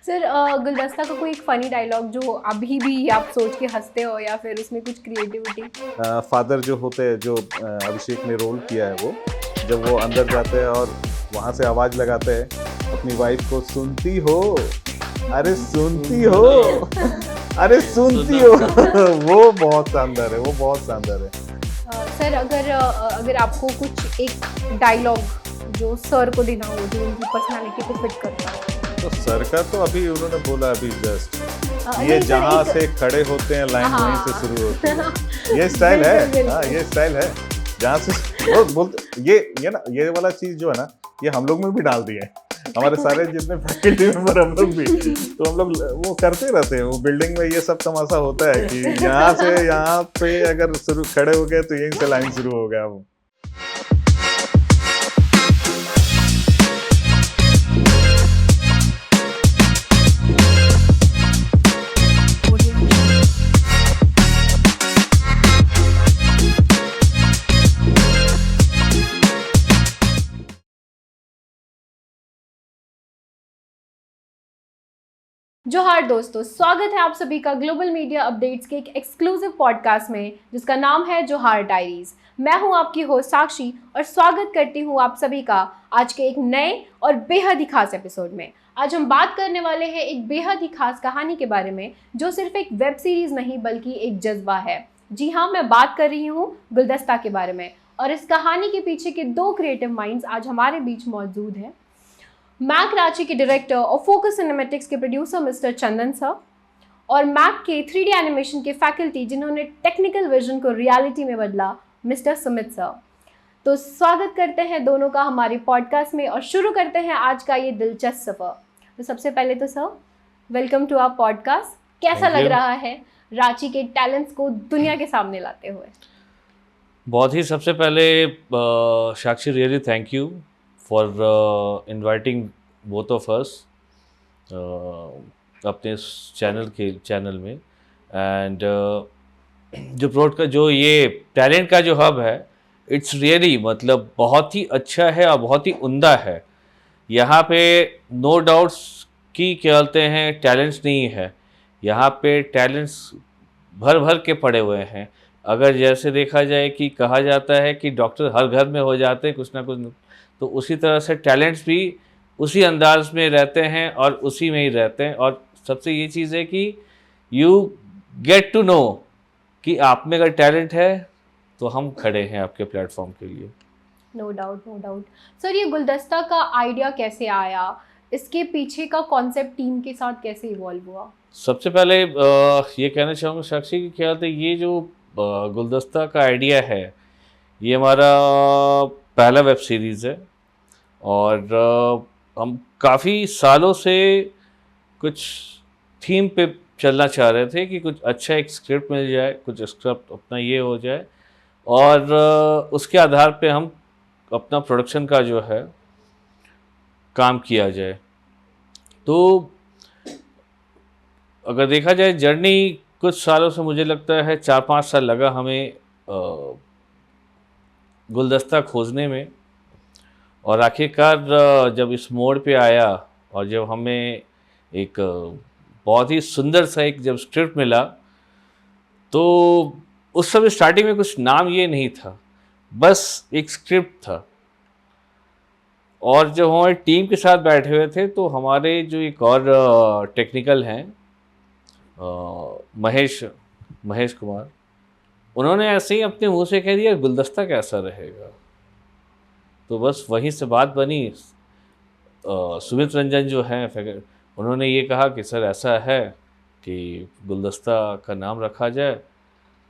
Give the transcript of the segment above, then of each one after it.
Sir गुलदस्ता का कोई एक फ़नी डायलॉग जो अभी भी आप सोच के हँसते हो या फिर उसमें कुछ क्रिएटिविटी? फादर जो होते हैं, जो अभिषेक ने रोल किया है, वो जब वो अंदर जाते हैं और वहाँ से आवाज़ लगाते हैं अपनी वाइफ को, सुनती हो, अरे सुनती हो, अरे सुनती हो। वो बहुत शानदार है, वो बहुत शानदार है। सर अगर आपको कुछ एक डायलॉग जो सर को देना हो जो उनकी पर्सनालिटी को फिट करता हो? तो सर का तो अभी उन्होंने बोला अभी जस्ट, ये नहीं सर, जहाँ एक से खड़े होते हैं लाइन वहीं से हाँ शुरू होती है। ये स्टाइल है, बिल्कुल हाँ बिल्कुल। ये स्टाइल है। जहाँ से वो बोलते, ये ना, ये वाला चीज जो है ना, ये हम लोग में भी डाल दिए हैं। हमारे सारे जितने फैकल्टी मेंबर, हम लोग भी, तो हम लोग वो करते रहते हैं। वो बिल्डिंग में ये सब तमाशा होता है कि यहाँ से यहाँ पे अगर शुरू खड़े हो गए तो यहीं से लाइन शुरू हो गया। वो जोहार दोस्तों, स्वागत है आप सभी का ग्लोबल मीडिया अपडेट्स के एक एक्सक्लूसिव पॉडकास्ट में जिसका नाम है जोहार डायरीज। मैं हूं आपकी होस्ट साक्षी और स्वागत करती हूं आप सभी का आज के एक नए और बेहद ही खास एपिसोड में। आज हम बात करने वाले हैं एक बेहद ही खास कहानी के बारे में जो सिर्फ एक वेब सीरीज नहीं बल्कि एक जज्बा है। जी हाँ, मैं बात कर रही हूँ गुलदस्ता के बारे में और इस कहानी के पीछे के दो क्रिएटिव माइंड्स आज हमारे बीच मौजूद हैं। मैक रांची के डायरेक्टर और फोकस सिनेमैटिक्स के प्रोड्यूसर मिस्टर चंदन सर और मैक के 3D एनिमेशन के फैकल्टी जिन्होंने टेक्निकल विजन को रियलिटी में बदला, मिस्टर सुमित सर। तो स्वागत करते हैं दोनों का हमारे पॉडकास्ट में और शुरू करते हैं आज का ये दिलचस्प सफ़र। तो सबसे पहले तो sir, welcome to our podcast. कैसा लग रहा है रांची के टैलेंट्स को दुनिया के सामने लाते हुए? बहुत ही सबसे पहले Sakshi, really thank you for inviting both of us अपने इस चैनल में। एंड जो प्रोड जो ये टैलेंट का जो हब है, इट्स रियली मतलब बहुत ही अच्छा है और बहुत ही उम्दा है। यहाँ पे नो डाउट्स कि क्या बोलते हैं टैलेंट्स नहीं है, यहाँ पे टैलेंट्स भर भर के पड़े हुए हैं। अगर जैसे देखा जाए कि कहा जाता है कि डॉक्टर हर घर में हो जाते हैं कुछ ना कुछ, तो उसी तरह से टैलेंट्स भी उसी अंदाज में रहते हैं और उसी में ही रहते हैं। और सबसे ये चीज़ है कि यू गेट टू नो कि आप में अगर टैलेंट है तो हम खड़े हैं आपके प्लेटफॉर्म के लिए। No doubt, no doubt. Sir, ये गुलदस्ता का आइडिया कैसे आया? इसके पीछे का कॉन्सेप्ट टीम के साथ कैसे इवॉल्व हुआ? सबसे पहले ये कहना चाहूँगा साक्षी कि क्या होता है, ये जो गुलदस्ता का आइडिया है, ये हमारा पहला वेब सीरीज़ है और हम काफ़ी सालों से कुछ थीम पे चलना चाह रहे थे कि कुछ अच्छा एक स्क्रिप्ट मिल जाए, कुछ स्क्रिप्ट अपना ये हो जाए और उसके आधार पे हम अपना प्रोडक्शन का जो है काम किया जाए। तो अगर देखा जाए जर्नी कुछ सालों से, मुझे लगता है 4-5 साल लगा हमें गुलदस्ता खोजने में। और आखिरकार जब इस मोड़ पे आया और जब हमें एक बहुत ही सुंदर सा एक जब स्क्रिप्ट मिला, तो उस समय स्टार्टिंग में कुछ नाम ये नहीं था, बस एक स्क्रिप्ट था। और जब हमारी टीम के साथ बैठे हुए थे तो हमारे जो एक और टेक्निकल हैं महेश कुमार, उन्होंने ऐसे ही अपने मुंह से कह दिया गुलदस्ता कैसा रहेगा। तो बस वहीं से बात बनी। सुमित रंजन जो हैं उन्होंने ये कहा कि सर ऐसा है कि गुलदस्ता का नाम रखा जाए।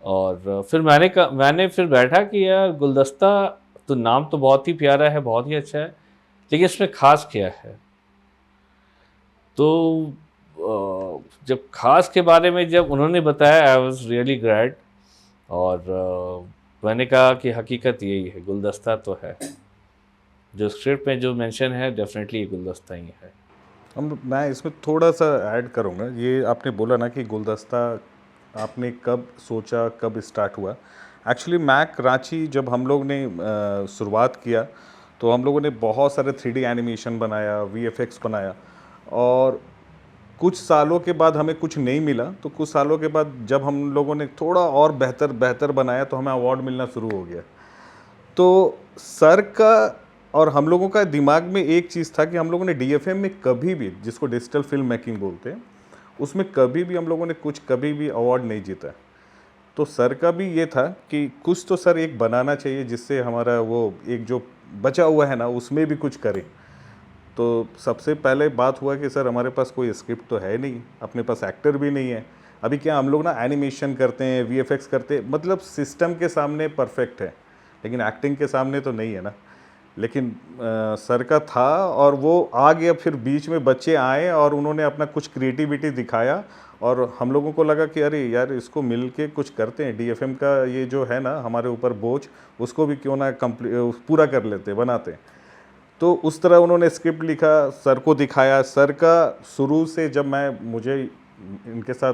और फिर मैंने फिर बैठा कि यार गुलदस्ता तो नाम तो बहुत ही प्यारा है, बहुत ही अच्छा है, लेकिन इसमें ख़ास क्या है। तो जब ख़ास के बारे में जब उन्होंने बताया, आई वाज रियली ग्लैड। और मैंने कहा कि हकीकत यही है, गुलदस्ता तो है, जो स्क्रिप्ट में जो मेंशन है डेफिनेटली ये गुलदस्ता ही है। मैं इसमें थोड़ा सा ऐड करूँगा। ये आपने बोला ना कि गुलदस्ता आपने कब सोचा, कब स्टार्ट हुआ। एक्चुअली मैक रांची जब हम लोग ने शुरुआत किया तो हम लोगों ने बहुत सारे 3D एनिमेशन बनाया, VFX बनाया और कुछ सालों के बाद हमें कुछ नहीं मिला, तो कुछ सालों के बाद जब हम लोगों ने थोड़ा और बेहतर बनाया तो हमें अवार्ड मिलना शुरू हो गया। तो सर का और हम लोगों का दिमाग में एक चीज़ था कि हम लोगों ने डीएफएम में कभी भी, जिसको डिजिटल फिल्म मेकिंग बोलते हैं, उसमें कभी भी हम लोगों ने कभी भी अवार्ड नहीं जीता। तो सर का भी ये था कि कुछ तो सर एक बनाना चाहिए जिससे हमारा वो एक जो बचा हुआ है ना उसमें भी कुछ करें। तो सबसे पहले बात हुआ कि सर हमारे पास कोई स्क्रिप्ट तो है नहीं, अपने पास एक्टर भी नहीं है। अभी क्या हम लोग ना एनिमेशन करते हैं, वीएफएक्स करते हैं, मतलब सिस्टम के सामने परफेक्ट है, लेकिन एक्टिंग के सामने तो नहीं है ना। लेकिन सर का था और वो आ गया, फिर बीच में बच्चे आए और उन्होंने अपना कुछ क्रिएटिविटी दिखाया और हम लोगों को लगा कि अरे यार इसको मिल के कुछ करते हैं, डीएफएम का ये जो है ना हमारे ऊपर बोझ, उसको भी क्यों ना पूरा कर लेते, बनाते हैं। तो उस तरह उन्होंने स्क्रिप्ट लिखा, सर को दिखाया। सर का शुरू से जब मुझे इनके साथ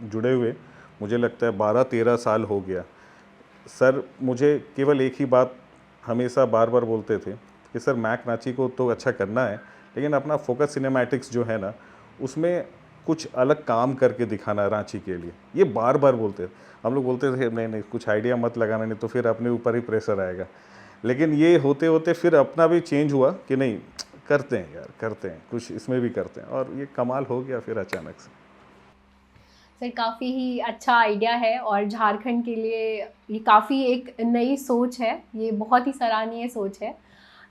जुड़े हुए मुझे लगता है 12-13 साल हो गया। सर मुझे केवल एक ही बात हमेशा बार बार बोलते थे कि सर मैक रांची को तो अच्छा करना है, लेकिन अपना फोकस सिनेमैटिक्स जो है ना उसमें कुछ अलग काम करके दिखाना रांची के लिए। ये बार बार बोलते थे। हम लोग बोलते थे नहीं कुछ आइडिया मत लगाना, नहीं तो फिर अपने ऊपर ही प्रेशर आएगा। लेकिन ये होते होते फिर अपना भी चेंज हुआ कि नहीं करते हैं यार, करते हैं कुछ, इसमें भी करते हैं, और ये कमाल हो गया फिर अचानक से। सर काफ़ी ही अच्छा आइडिया है और झारखंड के लिए ये काफ़ी एक नई सोच है, ये बहुत ही सराहनीय सोच है।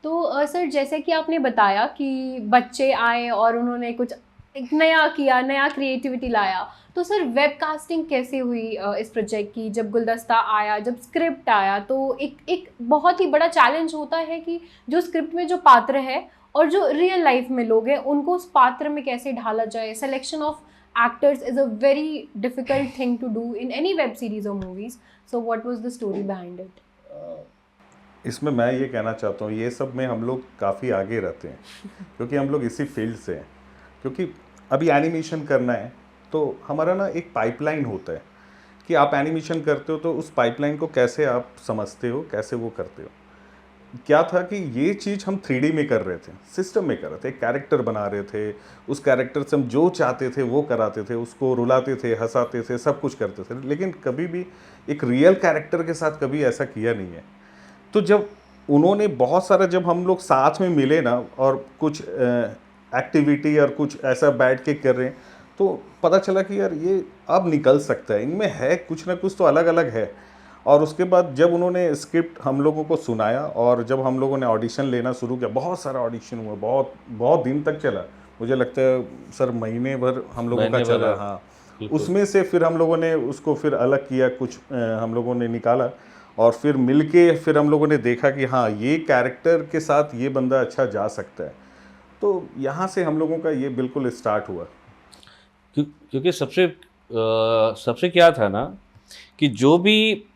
तो सर जैसे कि आपने बताया कि बच्चे आए और उन्होंने कुछ एक नया किया, नया क्रिएटिविटी लाया, तो सर वेब कास्टिंग कैसे हुई इस प्रोजेक्ट की? जब गुलदस्ता आया, जब स्क्रिप्ट आया, तो एक बहुत ही बड़ा चैलेंज होता है कि जो स्क्रिप्ट में जो पात्र है और जो रियल लाइफ में लोग हैं उनको उस पात्र में कैसे ढाला जाए। Selection of actors is a very difficult thing to do in any web series or movies. So what was the story behind it? इसमें मैं ये कहना चाहता हूँ, ये सब में हम लोग काफ़ी आगे रहते हैं क्योंकि हम लोग इसी फील्ड से हैं। क्योंकि अभी एनिमेशन करना है तो हमारा ना एक पाइपलाइन होता है कि आप एनिमेशन करते हो तो उस पाइपलाइन को कैसे आप समझते हो, कैसे वो करते हो। क्या था कि ये चीज़ हम 3D में कर रहे थे, सिस्टम में कर रहे थे, एक कैरेक्टर बना रहे थे, उस कैरेक्टर से हम जो चाहते थे वो कराते थे, उसको रुलाते थे, हंसाते थे, सब कुछ करते थे, लेकिन कभी भी एक रियल कैरेक्टर के साथ कभी ऐसा किया नहीं है। तो जब उन्होंने बहुत सारा, जब हम लोग साथ में मिले ना और कुछ एक्टिविटी और कुछ ऐसा बैठ के कर रहे हैं, तो पता चला कि यार ये अब निकल सकता है, इनमें है कुछ ना कुछ तो अलग अलग है। और उसके बाद जब उन्होंने स्क्रिप्ट हम लोगों को सुनाया और जब हम लोगों ने ऑडिशन लेना शुरू किया, बहुत सारा ऑडिशन हुआ, बहुत बहुत दिन तक चला, मुझे लगता है सर महीने भर हम लोगों का चला। हाँ, उसमें से फिर हम लोगों ने उसको फिर अलग किया, कुछ हम लोगों ने निकाला और फिर मिलके फिर हम लोगों ने देखा कि हाँ ये कैरेक्टर के साथ ये बंदा अच्छा जा सकता है। तो यहाँ से हम लोगों का ये बिल्कुल स्टार्ट हुआ। क्योंकि सबसे क्या था ना कि जो भी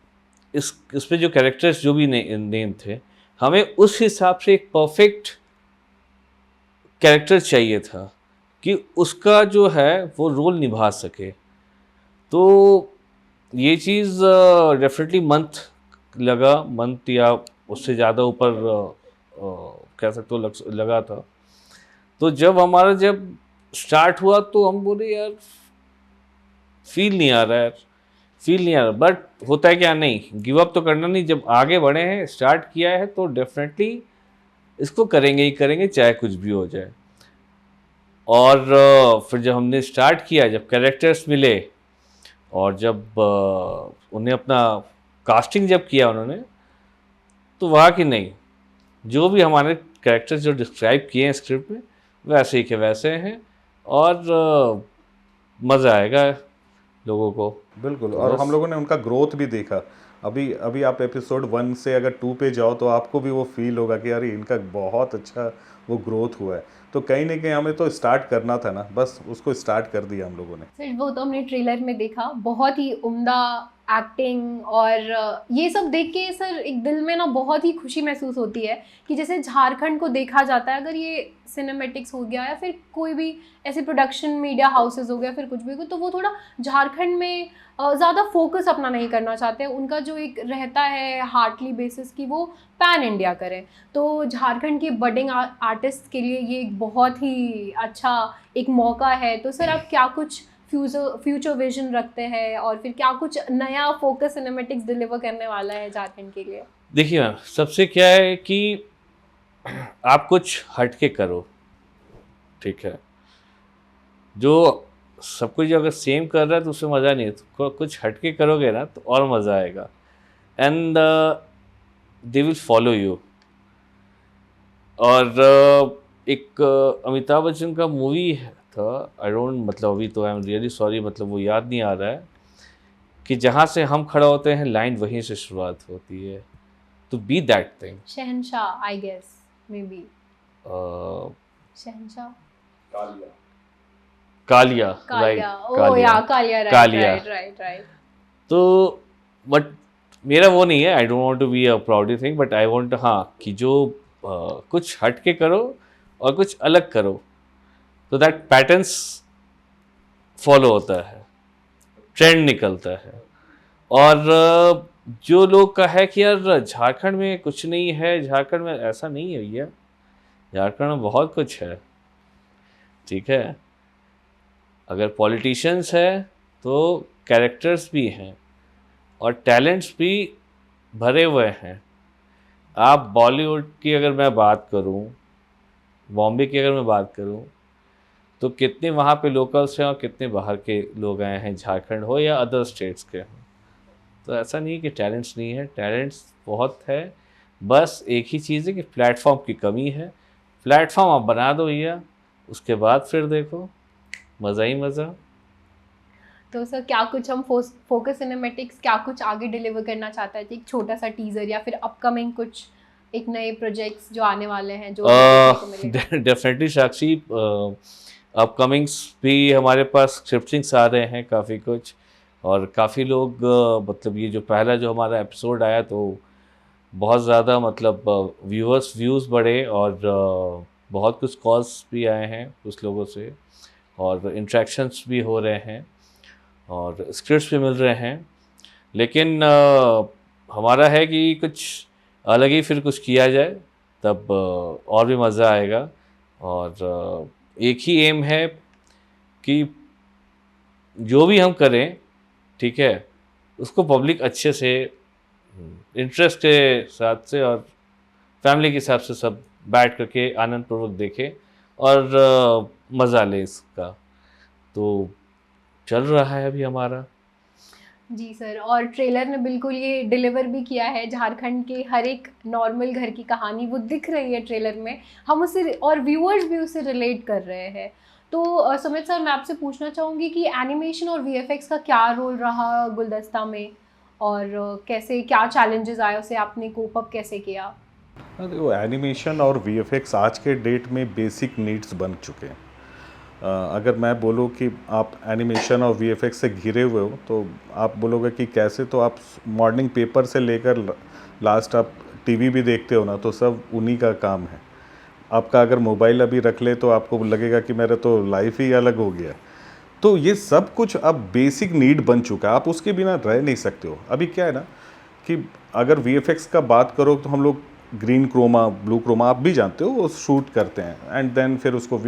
इस पे जो कैरेक्टर्स जो भी नेम थे, हमें उस हिसाब से एक परफेक्ट कैरेक्टर चाहिए था कि उसका जो है वो रोल निभा सके। तो ये चीज़ डेफिनेटली मंथ या उससे ज़्यादा ऊपर कह सकते हो लगा था। तो जब स्टार्ट हुआ तो हम बोले यार फील नहीं आ रहा, बट होता है क्या, नहीं गिव अप तो करना नहीं। जब आगे बढ़े हैं, स्टार्ट किया है, तो डेफिनेटली इसको करेंगे ही करेंगे, चाहे कुछ भी हो जाए। और फिर जब हमने स्टार्ट किया, जब कैरेक्टर्स मिले और जब उन्हें अपना कास्टिंग जब किया उन्होंने, तो वहाँ की नहीं, जो भी हमारे कैरेक्टर्स जो डिस्क्राइब किए हैं स्क्रिप्ट में वैसे ही के वैसे हैं और मज़ा आएगा लोगों को। बिल्कुल। और हम लोगों ने उनका ग्रोथ भी देखा। अभी आप एपिसोड 1 से अगर 2 पे जाओ तो आपको भी वो फील होगा कि अरे इनका बहुत अच्छा वो ग्रोथ हुआ है। तो कहीं ना कहीं हमें तो स्टार्ट करना था ना, बस उसको स्टार्ट कर दिया हम लोगों ने। सर वो तो हमने ट्रेलर में देखा, बहुत ही उम्दा एक्टिंग और ये सब देख के सर एक दिल में ना बहुत ही खुशी महसूस होती है कि जैसे झारखंड को देखा जाता है, अगर ये सिनेमेटिक्स हो गया या फिर कोई भी ऐसे प्रोडक्शन मीडिया हाउसेस हो गया फिर कुछ भी हो, तो वो थोड़ा झारखंड में ज़्यादा फोकस अपना नहीं करना चाहते। उनका जो एक रहता है हार्टली बेसिस की वो पैन इंडिया करें। तो झारखंड के बडिंग आर्टिस्ट के लिए ये एक बहुत ही अच्छा एक मौका है। तो सर आप क्या कुछ फ्यूचर विजन रखते हैं और फिर क्या कुछ नया फोकस सिनेमेटिक्स डिलीवर करने वाला है झारखंड के लिए? देखिए मैम, सबसे क्या है कि आप कुछ हटके करो, ठीक है। जो सब कुछ अगर सेम कर रहा है तो उसमें मज़ा नहीं है, तो कुछ हटके करोगे ना तो और मज़ा आएगा, and they will follow you. और एक अमिताभ बच्चन का मूवी था, आई डोंट, मतलब अभी तो आई एम रियली सॉरी, मतलब वो याद नहीं आ रहा है, कि जहाँ से हम खड़ा होते हैं लाइन वहीं से शुरुआत होती है, तो बी दैट थिंग। शहनशाह, आई गेस, मे बी शहनशाह, कालिया, कालिया, right, ओ या कालिया, कालिया। राइट। तो बट मेरा वो नहीं है, I don't want to be a proudy thing, but I want, हाँ, कि जो कुछ हट के करो और कुछ अलग करो, तो दैट पैटर्न्स फॉलो होता है, ट्रेंड निकलता है। और जो लोग का है कि यार झारखंड में कुछ नहीं है, झारखंड में ऐसा नहीं है भैया, झारखंड में बहुत कुछ है, ठीक है। अगर पॉलिटिशियंस है तो कैरेक्टर्स भी हैं और टैलेंट्स भी भरे हुए हैं। आप बॉलीवुड की अगर मैं बात करूं, बॉम्बे की अगर मैं बात करूं, तो कितने वहाँ पे लोकल्स हैं और कितने बाहर के लोग आए हैं, झारखंड हो या अदर स्टेट्स के हों। तो ऐसा नहीं कि टैलेंट्स नहीं है, टैलेंट्स बहुत है, बस एक ही चीज़ है कि प्लेटफॉर्म की कमी है। प्लेटफॉर्म आप बना दो भैया, उसके बाद फिर देखो, मज़ा ही मज़ा। तो सर क्या कुछ हम फोकस सिनेमैटिक्स क्या कुछ आगे डिलीवर करना चाहता है, एक छोटा सा टीजर या फिर अपकमिंग कुछ एक नए प्रोजेक्ट्स जो आने वाले हैं जो देखने को मिलेगा? डेफिनेटली साक्षी, अपकमिंग्स भी हमारे पास स्क्रिप्टिंग्स आ रहे हैं काफ़ी कुछ, और काफ़ी लोग मतलब ये जो पहला जो हमारा एपिसोड आया तो बहुत ज़्यादा मतलब व्यूज़ बढ़े, और बहुत कुछ कॉल्स भी आए हैं कुछ लोगों से, और इंट्रैक्शंस भी हो रहे हैं और स्क्रिप्ट्स भी मिल रहे हैं। लेकिन हमारा है कि कुछ अलग ही फिर कुछ किया जाए, तब और भी मज़ा आएगा। और एक ही एम है कि जो भी हम करें, ठीक है, उसको पब्लिक अच्छे से इंटरेस्ट के साथ से और फैमिली के हिसाब से सब बैठ करके आनंदपूर्वक देखें और मज़ा ले इसका। तो चल रहा है अभी हमारा। जी सर, और ट्रेलर ने बिल्कुल ये डिलीवर भी किया है। झारखंड के हर एक नॉर्मल घर की कहानी वो दिख रही है ट्रेलर में, हम उससे और व्यूअर्स भी उससे रिलेट कर रहे हैं। तो सुमित सर, मैं आपसे पूछना चाहूँगी कि एनिमेशन और वीएफएक्स का क्या रोल रहा गुलदस्ता में, और कैसे क्या चैलेंजेस आए, उसे आपने कोप अप कैसे किया? देखो, एनिमेशन और वीएफएक्स आज के डेट में बेसिक नीड्स बन चुके हैं। अगर मैं बोलूँ कि आप एनिमेशन और वीएफएक्स से घिरे हुए हो तो आप बोलोगे कि कैसे, तो आप मॉर्निंग पेपर से लेकर लास्ट आप टीवी भी देखते हो ना, तो सब उन्हीं का काम है। आपका अगर मोबाइल अभी रख ले तो आपको लगेगा कि मेरा तो लाइफ ही अलग हो गया। तो ये सब कुछ अब बेसिक नीड बन चुका है, आप उसके बिना रह नहीं सकते हो। अभी क्या है ना कि अगर वीएफएक्स का बात करो तो हम लोग ग्रीन क्रोमा, ब्लू क्रोमा, आप भी जानते हो, वो शूट करते हैं एंड देन फिर उसको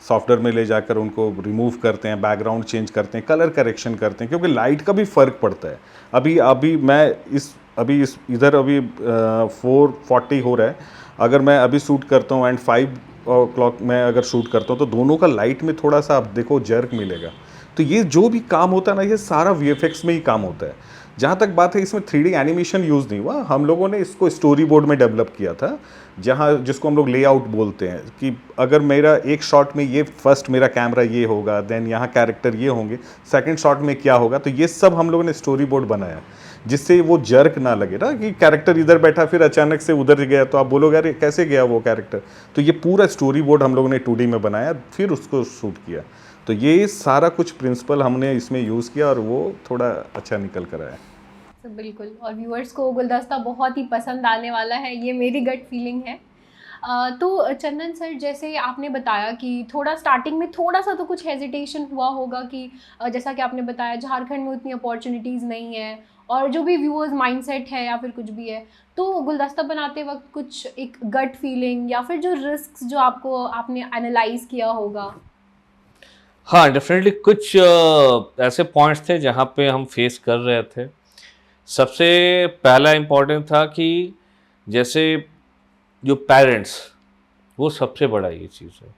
सॉफ्टवेयर में ले जाकर उनको रिमूव करते हैं, बैकग्राउंड चेंज करते हैं, कलर करेक्शन करते हैं, क्योंकि लाइट का भी फ़र्क पड़ता है। अभी मैं इधर 4:40 हो रहा है, अगर मैं अभी शूट करता हूँ एंड 5 o'clock में अगर शूट करता हूँ तो दोनों का लाइट में थोड़ा सा आप देखो जर्क मिलेगा। तो ये जो भी काम होता है ना, ये सारा वीएफएक्स में ही काम होता है। जहाँ तक बात है, इसमें 3D एनिमेशन यूज़ नहीं हुआ, हम लोगों ने इसको स्टोरी बोर्ड में डेवलप किया था, जिसको हम लोग लेआउट बोलते हैं, कि अगर मेरा एक शॉट में ये फर्स्ट मेरा कैमरा ये होगा, देन यहाँ कैरेक्टर ये होंगे, सेकंड शॉट में क्या होगा, तो ये सब हम लोगों ने स्टोरी बोर्ड बनाया, जिससे वो जर्क ना लगे ना, कि कैरेक्टर इधर बैठा फिर अचानक से उधर गया तो आप बोलोगे अरे कैसे गया वो कैरेक्टर। तो ये पूरा स्टोरी बोर्ड हम लोगों ने 2D में बनाया, फिर उसको शूट किया। तो ये सारा कुछ प्रिंसिपल हमने इसमें यूज़ किया और वो थोड़ा अच्छा निकल कर आया। तो बिल्कुल, और व्यूअर्स को गुलदस्ता बहुत ही पसंद आने वाला है, ये मेरी गट फीलिंग है। तो चंदन सर, जैसे आपने बताया कि थोड़ा स्टार्टिंग में थोड़ा सा तो कुछ हेजिटेशन हुआ होगा कि जैसा कि आपने बताया झारखंड में उतनी अपॉर्चुनिटीज़ नहीं है, और जो भी व्यूअर्स माइंडसेट है या फिर कुछ भी है, तो गुलदस्ता बनाते वक्त कुछ एक गट फीलिंग या फिर जो रिस्क जो आपने एनालाइज किया होगा? हाँ, डेफिनेटली कुछ ऐसे पॉइंट्स थे जहाँ पे हम फेस कर रहे थे। सबसे पहला इम्पोर्टेंट था कि जैसे जो पेरेंट्स, वो सबसे बड़ा ये चीज़ है,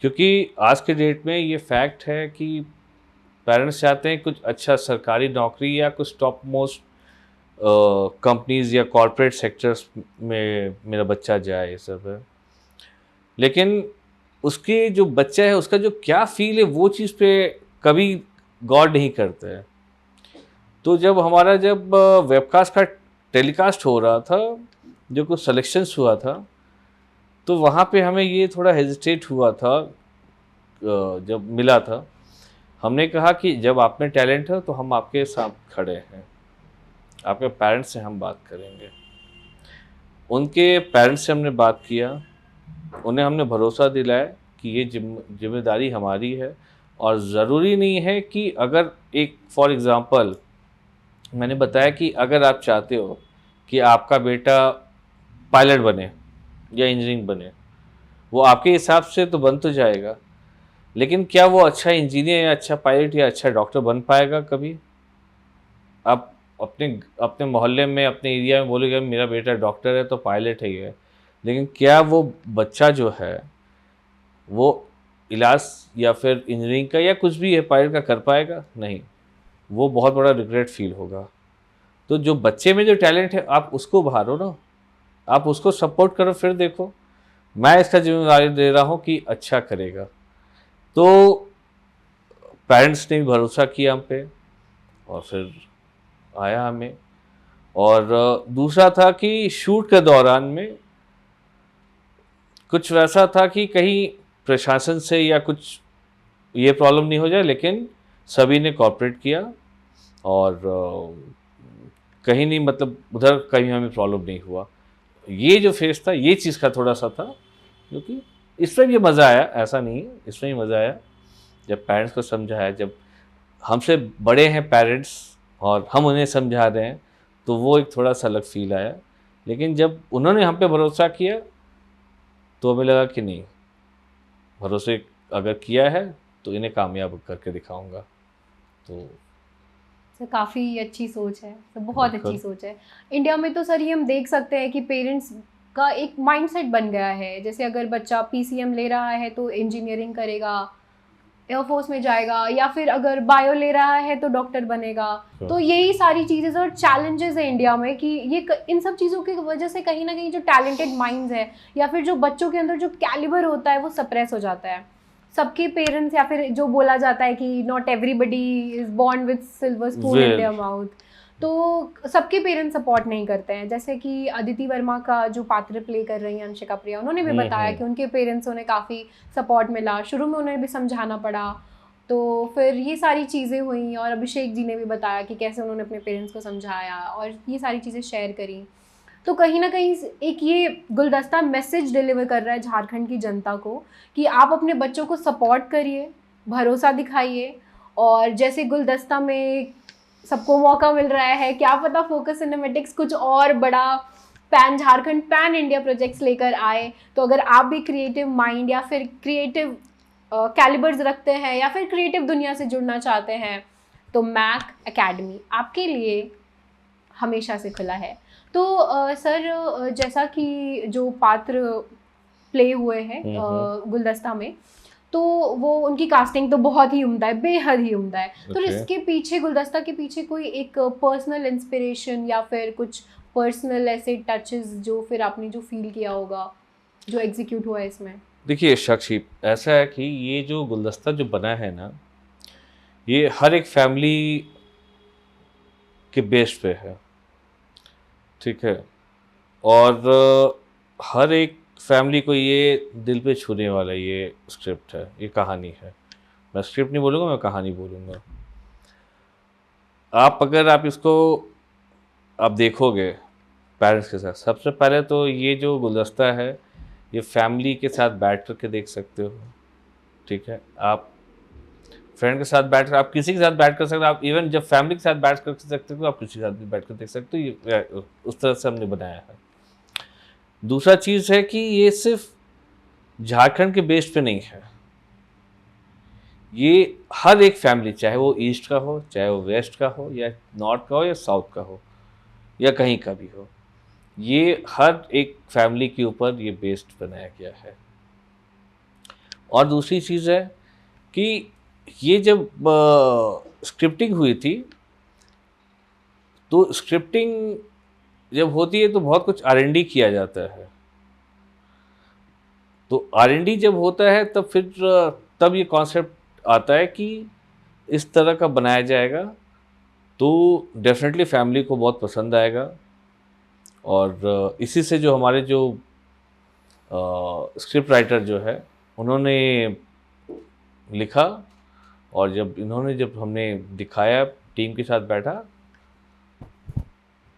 क्योंकि आज के डेट में ये फैक्ट है कि पेरेंट्स चाहते हैं कुछ अच्छा सरकारी नौकरी या कुछ टॉप मोस्ट कंपनीज या कॉरपोरेट सेक्टर्स में मेरा बच्चा जाए, ये सब है। लेकिन उसके जो बच्चा है उसका जो क्या फील है वो चीज़ पे कभी गौर नहीं करते हैं। तो जब वेबकास्ट का टेलीकास्ट हो रहा था, जो कुछ सिलेक्शंस हुआ था, तो वहाँ पे हमें ये थोड़ा हेजिटेट हुआ था। जब मिला था, हमने कहा कि जब आप में टैलेंट है तो हम आपके साथ खड़े हैं, आपके पेरेंट्स से हम बात करेंगे। उनके पेरेंट्स से हमने बात किया, उन्हें हमने भरोसा दिलाया कि ये जिम्मेदारी हमारी है, और ज़रूरी नहीं है कि अगर एक फॉर एग्ज़ाम्पल मैंने बताया कि अगर आप चाहते हो कि आपका बेटा पायलट बने या इंजीनियरिंग बने, वो आपके हिसाब से तो बन तो जाएगा, लेकिन क्या वो अच्छा इंजीनियर या अच्छा पायलट या अच्छा डॉक्टर बन पाएगा कभी? आप अपने मोहल्ले में, अपने एरिया में बोलेगा मेरा बेटा डॉक्टर है तो पायलट है ये, लेकिन क्या वो बच्चा जो है वो इलाज या फिर इंजीनियरिंग का या कुछ भी है पायलट का कर पाएगा? नहीं, वो बहुत बड़ा रिग्रेट फील होगा। तो जो बच्चे में जो टैलेंट है आप उसको उभारो ना, आप उसको सपोर्ट करो, फिर देखो। मैं इसका जिम्मेदारी दे रहा हूँ कि अच्छा करेगा। तो पेरेंट्स ने भी भरोसा किया हम पे, और फिर आया हमें। और दूसरा था कि शूट के दौरान में कुछ वैसा था कि कहीं प्रशासन से या कुछ ये प्रॉब्लम नहीं हो जाए, लेकिन सभी ने कोऑपरेट किया, और कहीं नहीं, मतलब उधर कहीं हमें प्रॉब्लम नहीं हुआ। ये जो फेस था, ये चीज़ का थोड़ा सा था, क्योंकि इसमें भी मज़ा आया, ऐसा नहीं है, इसमें भी मज़ा आया जब पेरेंट्स को समझाया। जब हमसे बड़े हैं पेरेंट्स और हम उन्हें समझा रहे हैं, तो वो एक थोड़ा सा अलग फील आया। लेकिन जब उन्होंने हम पे भरोसा किया तो हमें लगा कि नहीं, भरोसे अगर किया है तो इन्हें कामयाब करके दिखाऊंगा। तो काफ़ी अच्छी सोच है, तो बहुत बिल्कुल। अच्छी सोच है। इंडिया में तो सर ये हम देख सकते हैं कि पेरेंट्स का एक माइंडसेट बन गया है, जैसे अगर बच्चा पीसीएम ले रहा है तो इंजीनियरिंग करेगा, एयरफोर्स में जाएगा, या फिर अगर बायो ले रहा है तो डॉक्टर बनेगा। तो यही सारी चीज़ें और चैलेंजेस है इंडिया में कि इन सब चीज़ों की वजह से कहीं ना कहीं जो टैलेंटेड माइंड्स है या फिर जो बच्चों के अंदर जो कैलिबर होता है वो सप्रेस हो जाता है। सबके पेरेंट्स, या फिर जो बोला जाता है कि not everybody is born with silver spoon in their mouth, तो सबके पेरेंट्स सपोर्ट नहीं करते हैं। जैसे कि अदिति वर्मा का जो पात्र प्ले कर रही हैं अंशिका प्रिया, उन्होंने भी बताया कि उनके पेरेंट्स उन्हें काफ़ी सपोर्ट मिला, शुरू में उन्हें भी समझाना पड़ा, तो फिर ये सारी चीज़ें हुई। और अभिषेक जी ने भी बताया कि कैसे उन्होंने अपने पेरेंट्स को समझाया और ये सारी चीज़ें शेयर करी। तो कहीं ना कहीं एक ये गुलदस्ता मैसेज डिलीवर कर रहा है झारखंड की जनता को कि आप अपने बच्चों को सपोर्ट करिए, भरोसा दिखाइए, और जैसे गुलदस्ता में सबको मौका मिल रहा है, क्या पता फोकस सिनेमैटिक्स कुछ और बड़ा pan Jharkhand pan India projects लेकर आए। तो अगर आप भी क्रिएटिव माइंड या फिर क्रिएटिव कैलिबर्स रखते हैं या फिर क्रिएटिव दुनिया से जुड़ना चाहते हैं, तो मैक एकेडमी आपके लिए हमेशा से खुला है। तो सर, जैसा कि जो पात्र प्ले हुए हैं गुलदस्ता में, तो वो उनकी कास्टिंग तो बहुत ही उम्दा है, बेहद ही उम्दा है। तो इसके पीछे, गुलदस्ता के पीछे कोई एक पर्सनल इंस्पिरेशन या फिर कुछ पर्सनल ऐसे टचेस जो फिर आपने जो फील किया होगा जो एग्जीक्यूट हुआ है इसमें? देखिए साक्षी, ऐसा है कि ये जो गुलदस्ता जो बना है ना, ये हर एक फैमिली के बेस पे है, ठीक है। और हर एक फैमिली को ये दिल पे छूने वाला ये स्क्रिप्ट है, ये कहानी है। मैं स्क्रिप्ट नहीं बोलूँगा, मैं कहानी बोलूँगा। अगर आप इसको आप देखोगे पेरेंट्स के साथ, सबसे पहले तो ये जो गुलदस्ता है ये फैमिली के साथ बैठ कर के देख सकते हो, ठीक है। आप फ्रेंड के साथ बैठ कर, आप किसी के साथ बैठ कर सकते हो, आप इवन जब फैमिली के साथ बैठ कर सकते हो, आप किसी के साथ भी बैठ कर देख सकते हो। ये उस तरह से हमने बनाया है। दूसरा चीज़ है कि ये सिर्फ झारखंड के बेस पे नहीं है, ये हर एक फैमिली, चाहे वो ईस्ट का हो, चाहे वो वेस्ट का हो, या नॉर्थ का हो, या साउथ का हो, या कहीं का भी हो, ये हर एक फैमिली के ऊपर ये बेस्ड बनाया गया है। और दूसरी चीज़ है कि ये जब स्क्रिप्टिंग हुई थी, तो स्क्रिप्टिंग जब होती है तो बहुत कुछ R&D किया जाता है। तो R&D जब होता है तब फिर तब ये कॉन्सेप्ट आता है कि इस तरह का बनाया जाएगा, तो डेफिनेटली फैमिली को बहुत पसंद आएगा। और इसी से जो हमारे जो स्क्रिप्ट राइटर जो है उन्होंने लिखा, और जब हमने दिखाया, टीम के साथ बैठा,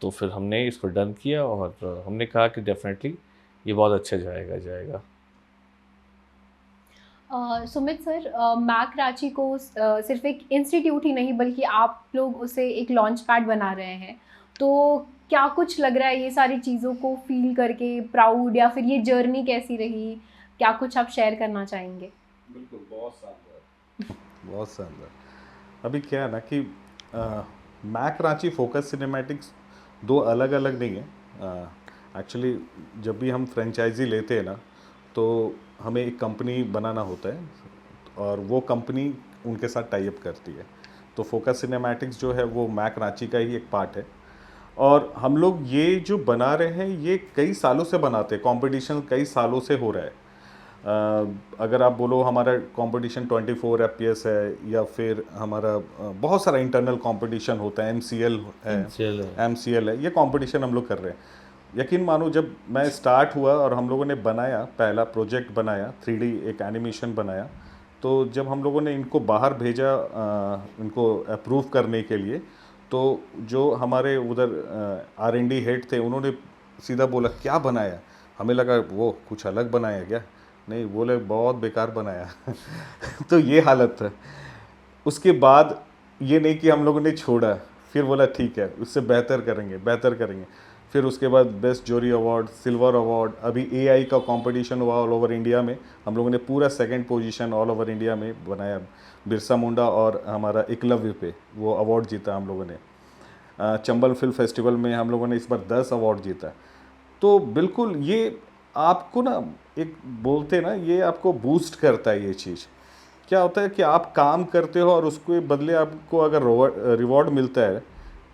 तो फिर हमने इसको डन किया और हमने कहा कि डेफिनेटली ये बहुत अच्छा जाएगा। सुमित सर, मैक रांची को सिर्फ एक इंस्टीट्यूट ही नहीं बल्कि आप लोग उसे एक लॉन्च पैड बना रहे हैं, तो क्या कुछ लग रहा है ये सारी चीज़ों को फील करके प्राउड, या फिर ये जर्नी कैसी रही, क्या कुछ आप शेयर करना चाहेंगे? बिल्कुल, बहुत शानदार। अभी क्या है ना कि मैक रांची फोकस सिनेमैटिक्स दो अलग अलग नहीं है। एक्चुअली जब भी हम फ्रेंचाइजी लेते हैं ना, तो हमें एक कंपनी बनाना होता है और वो कंपनी उनके साथ टाई अप करती है। तो फोकस सिनेमैटिक्स जो है वो मैक रांची का ही एक पार्ट है। और हम लोग ये जो बना रहे हैं ये कई सालों से बनाते हैं, कंपटीशन कई सालों से हो रहा है। अगर आप बोलो हमारा कंपटीशन 24 FPS है, या फिर हमारा बहुत सारा इंटरनल कंपटीशन होता है, MCL है, ये कंपटीशन हम लोग कर रहे हैं। यकीन मानो, जब मैं स्टार्ट हुआ और हम लोगों ने बनाया, पहला प्रोजेक्ट बनाया, 3D एक एनिमेशन बनाया, तो जब हम लोगों ने इनको बाहर भेजा इनको अप्रूव करने के लिए, तो जो हमारे उधर R&D हेड थे उन्होंने सीधा बोला क्या बनाया। हमें लगा वो कुछ अलग बनाया क्या, नहीं, बोले बहुत बेकार बनाया। तो ये हालत था। उसके बाद ये नहीं कि हम लोगों ने छोड़ा, फिर बोला ठीक है उससे बेहतर करेंगे। फिर उसके बाद बेस्ट जोरी अवार्ड, सिल्वर अवार्ड, अभी AI का कंपटीशन हुआ ऑल ओवर इंडिया में, हम लोगों ने पूरा 2nd position all over India में बनाया। बिरसा मुंडा और हमारा एकलव्य पे वो अवार्ड जीता हम लोगों ने। चंबल फिल्म फेस्टिवल में हम लोगों ने इस बार 10 अवार्ड जीता। तो बिल्कुल ये आपको ना, एक बोलते ना, ये आपको बूस्ट करता है। ये चीज़ क्या होता है कि आप काम करते हो और उसके बदले आपको अगर रिवॉर्ड मिलता है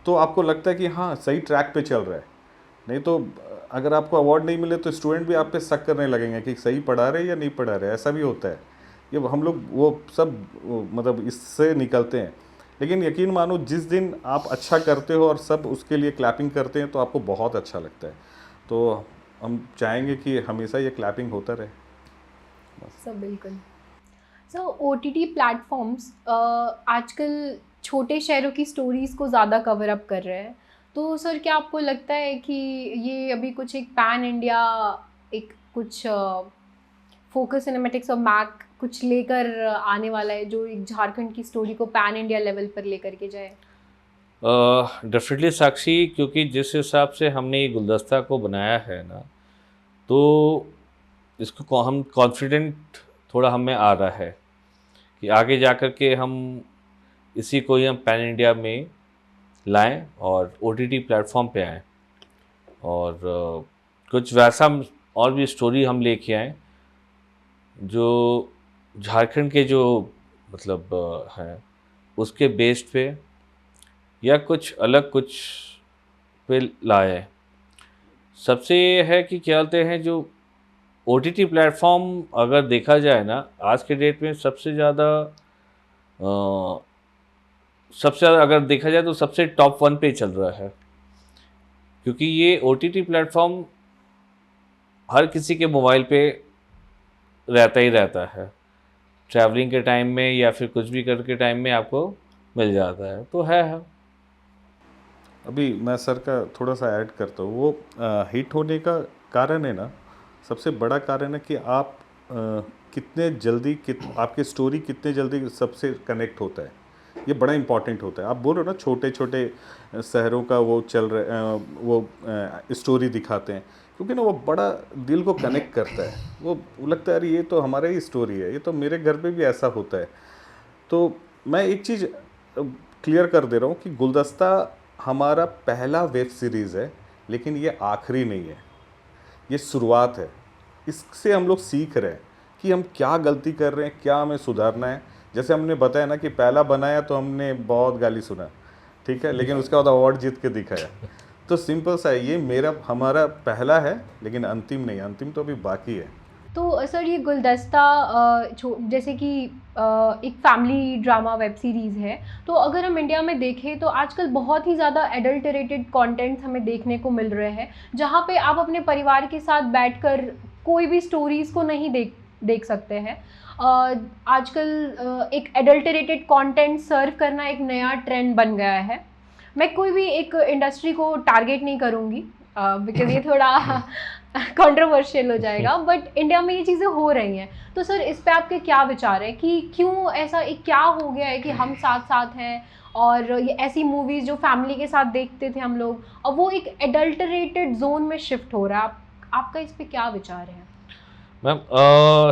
तो आपको लगता है कि हाँ सही ट्रैक पे चल रहा है। नहीं तो अगर आपको अवार्ड नहीं मिले तो स्टूडेंट भी आप पे शक करने लगेंगे कि सही पढ़ा रहे या नहीं पढ़ा रहे, ऐसा भी होता है। ये हम लोग वो सब मतलब इससे निकलते हैं। लेकिन यकीन मानो, जिस दिन आप अच्छा करते हो और सब उसके लिए क्लैपिंग करते हैं तो आपको बहुत अच्छा लगता है। तो हम चाहेंगे कि हमेशा ये क्लैपिंग होता रहे। सब बिल्कुल। सो OTT प्लेटफॉर्म्स आजकल छोटे शहरों की स्टोरीज़ को ज़्यादा कवर अप कर रहे हैं, तो सर क्या आपको लगता है कि ये अभी कुछ एक पैन इंडिया, एक कुछ फोकस सिनेमैटिक्स और मैक कुछ लेकर आने वाला है जो एक झारखंड की स्टोरी को पैन इंडिया लेवल पर लेकर के जाए? डेफिनेटली साक्षी, क्योंकि जिस हिसाब से हमने ये गुलदस्ता को बनाया है ना, तो इसको हम कॉन्फिडेंट थोड़ा हमें आ रहा है कि आगे जा कर के हम इसी को ही हम पैन इंडिया में लाएं और OTT प्लेटफॉर्म पे आएँ, और कुछ वैसा और भी स्टोरी हम लेके आएँ जो झारखंड के जो मतलब हैं उसके बेस्ड पे, या कुछ अलग कुछ पे लाए। सबसे ये है कि क्या बोलते हैं, जो OTT प्लेटफॉर्म अगर देखा जाए ना, आज के डेट में सबसे ज़्यादा सबसे ज़्यादा अगर देखा जाए तो सबसे टॉप 1 पे चल रहा है, क्योंकि ये OTT प्लेटफॉर्म हर किसी के मोबाइल पे रहता ही रहता है। ट्रैवलिंग के टाइम में या फिर कुछ भी करके टाइम में आपको मिल जाता है, तो है। अभी मैं सर का थोड़ा सा ऐड करता हूँ। वो हिट होने का कारण है ना, सबसे बड़ा कारण है कि आप कितने जल्दी आपकी स्टोरी कितने जल्दी सबसे कनेक्ट होता है। ये बड़ा इंपॉर्टेंट होता है। आप बोल रहे हो ना छोटे छोटे शहरों का वो चल रहा वो स्टोरी दिखाते हैं, क्योंकि ना वो बड़ा दिल को कनेक्ट करता है। वो लगता है अरे ये तो हमारा ही स्टोरी है, ये तो मेरे घर पे भी ऐसा होता है। तो मैं एक चीज़ क्लियर कर दे रहा हूँ कि गुलदस्ता हमारा पहला वेब सीरीज़ है, लेकिन ये आखिरी नहीं है, ये शुरुआत है। इससे हम लोग सीख रहे हैं कि हम क्या गलती कर रहे हैं, क्या हमें सुधारना है। जैसे हमने बताया ना कि पहला बनाया तो हमने बहुत गाली सुना, ठीक है, लेकिन उसके बाद अवार्ड जीत के दिखाया। तो सिंपल सा है, ये हमारा पहला है, लेकिन अंतिम नहीं, अंतिम तो अभी बाकी है। तो सर ये गुलदस्ता जैसे कि एक फैमिली ड्रामा वेब सीरीज़ है, तो अगर हम इंडिया में देखें तो आजकल बहुत ही ज़्यादा एडल्टरेटेड कंटेंट्स हमें देखने को मिल रहे हैं, जहाँ पे आप अपने परिवार के साथ बैठकर कोई भी स्टोरीज़ को नहीं देख सकते हैं। आजकल एक एडल्टरेटेड कंटेंट सर्व करना एक नया ट्रेंड बन गया है। मैं कोई भी एक इंडस्ट्री को टारगेट नहीं करूँगी बिकॉज़ ये थोड़ा कंट्रोवर्शियल हो जाएगा, बट इंडिया में ये चीज़ें हो रही हैं। तो सर इस पे आपके क्या विचार है कि क्यों ऐसा एक क्या हो गया है कि हम साथ साथ हैं और ये ऐसी मूवीज़ जो फैमिली के साथ देखते थे हम लोग, अब वो एक एडल्टरेटेड जोन में शिफ्ट हो रहा है। आपका इस पे क्या विचार है? मैम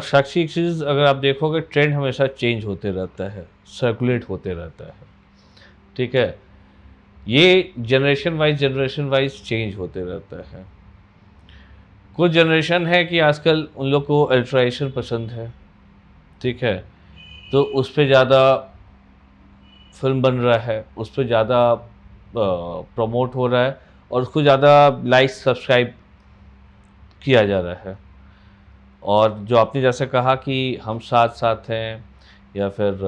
साक्षी, एक चीज़ अगर आप देखोगे, ट्रेंड हमेशा चेंज होते रहता है, सर्कुलेट होते रहता है, ठीक है। ये जनरेशन वाइज चेंज होते रहता है। कुछ जनरेशन है कि आजकल उन लोग को अल्ट्राइजेशन पसंद है, ठीक है, तो उस पर ज़्यादा फिल्म बन रहा है, उस पर ज़्यादा प्रमोट हो रहा है और उसको ज़्यादा लाइक सब्सक्राइब किया जा रहा है। और जो आपने जैसे कहा कि हम साथ साथ हैं या फिर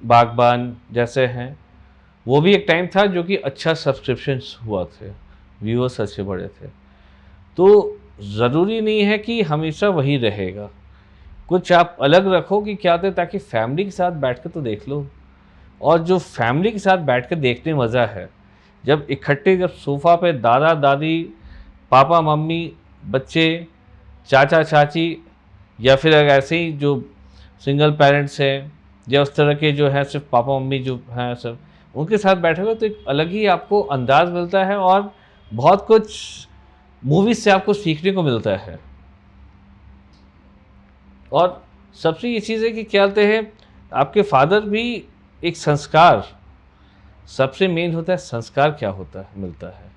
बागबान जैसे हैं, वो भी एक टाइम था जो कि अच्छा सब्सक्रिप्शंस हुआ थे, व्यूअर्स अच्छे बढ़े थे। तो ज़रूरी नहीं है कि हमेशा वही रहेगा, कुछ आप अलग रखो कि क्या होता है, ताकि फैमिली के साथ बैठ कर तो देख लो। और जो फैमिली के साथ बैठ कर देखने मज़ा है, जब इकट्ठे जब सोफ़ा पे दादा दादी, पापा मम्मी, बच्चे, चाचा चाची, या फिर अगर ऐसे ही जो सिंगल पेरेंट्स हैं या उस तरह के जो हैं सिर्फ पापा मम्मी जो हैं सब, उनके साथ बैठे हुए तो एक अलग ही आपको अंदाज़ मिलता है और बहुत कुछ मूवीज़ से आपको सीखने को मिलता है। और सबसे ये चीज़ है कि क्या कहते हैं, आपके फादर भी एक संस्कार, सबसे मेन होता है संस्कार क्या होता है, मिलता है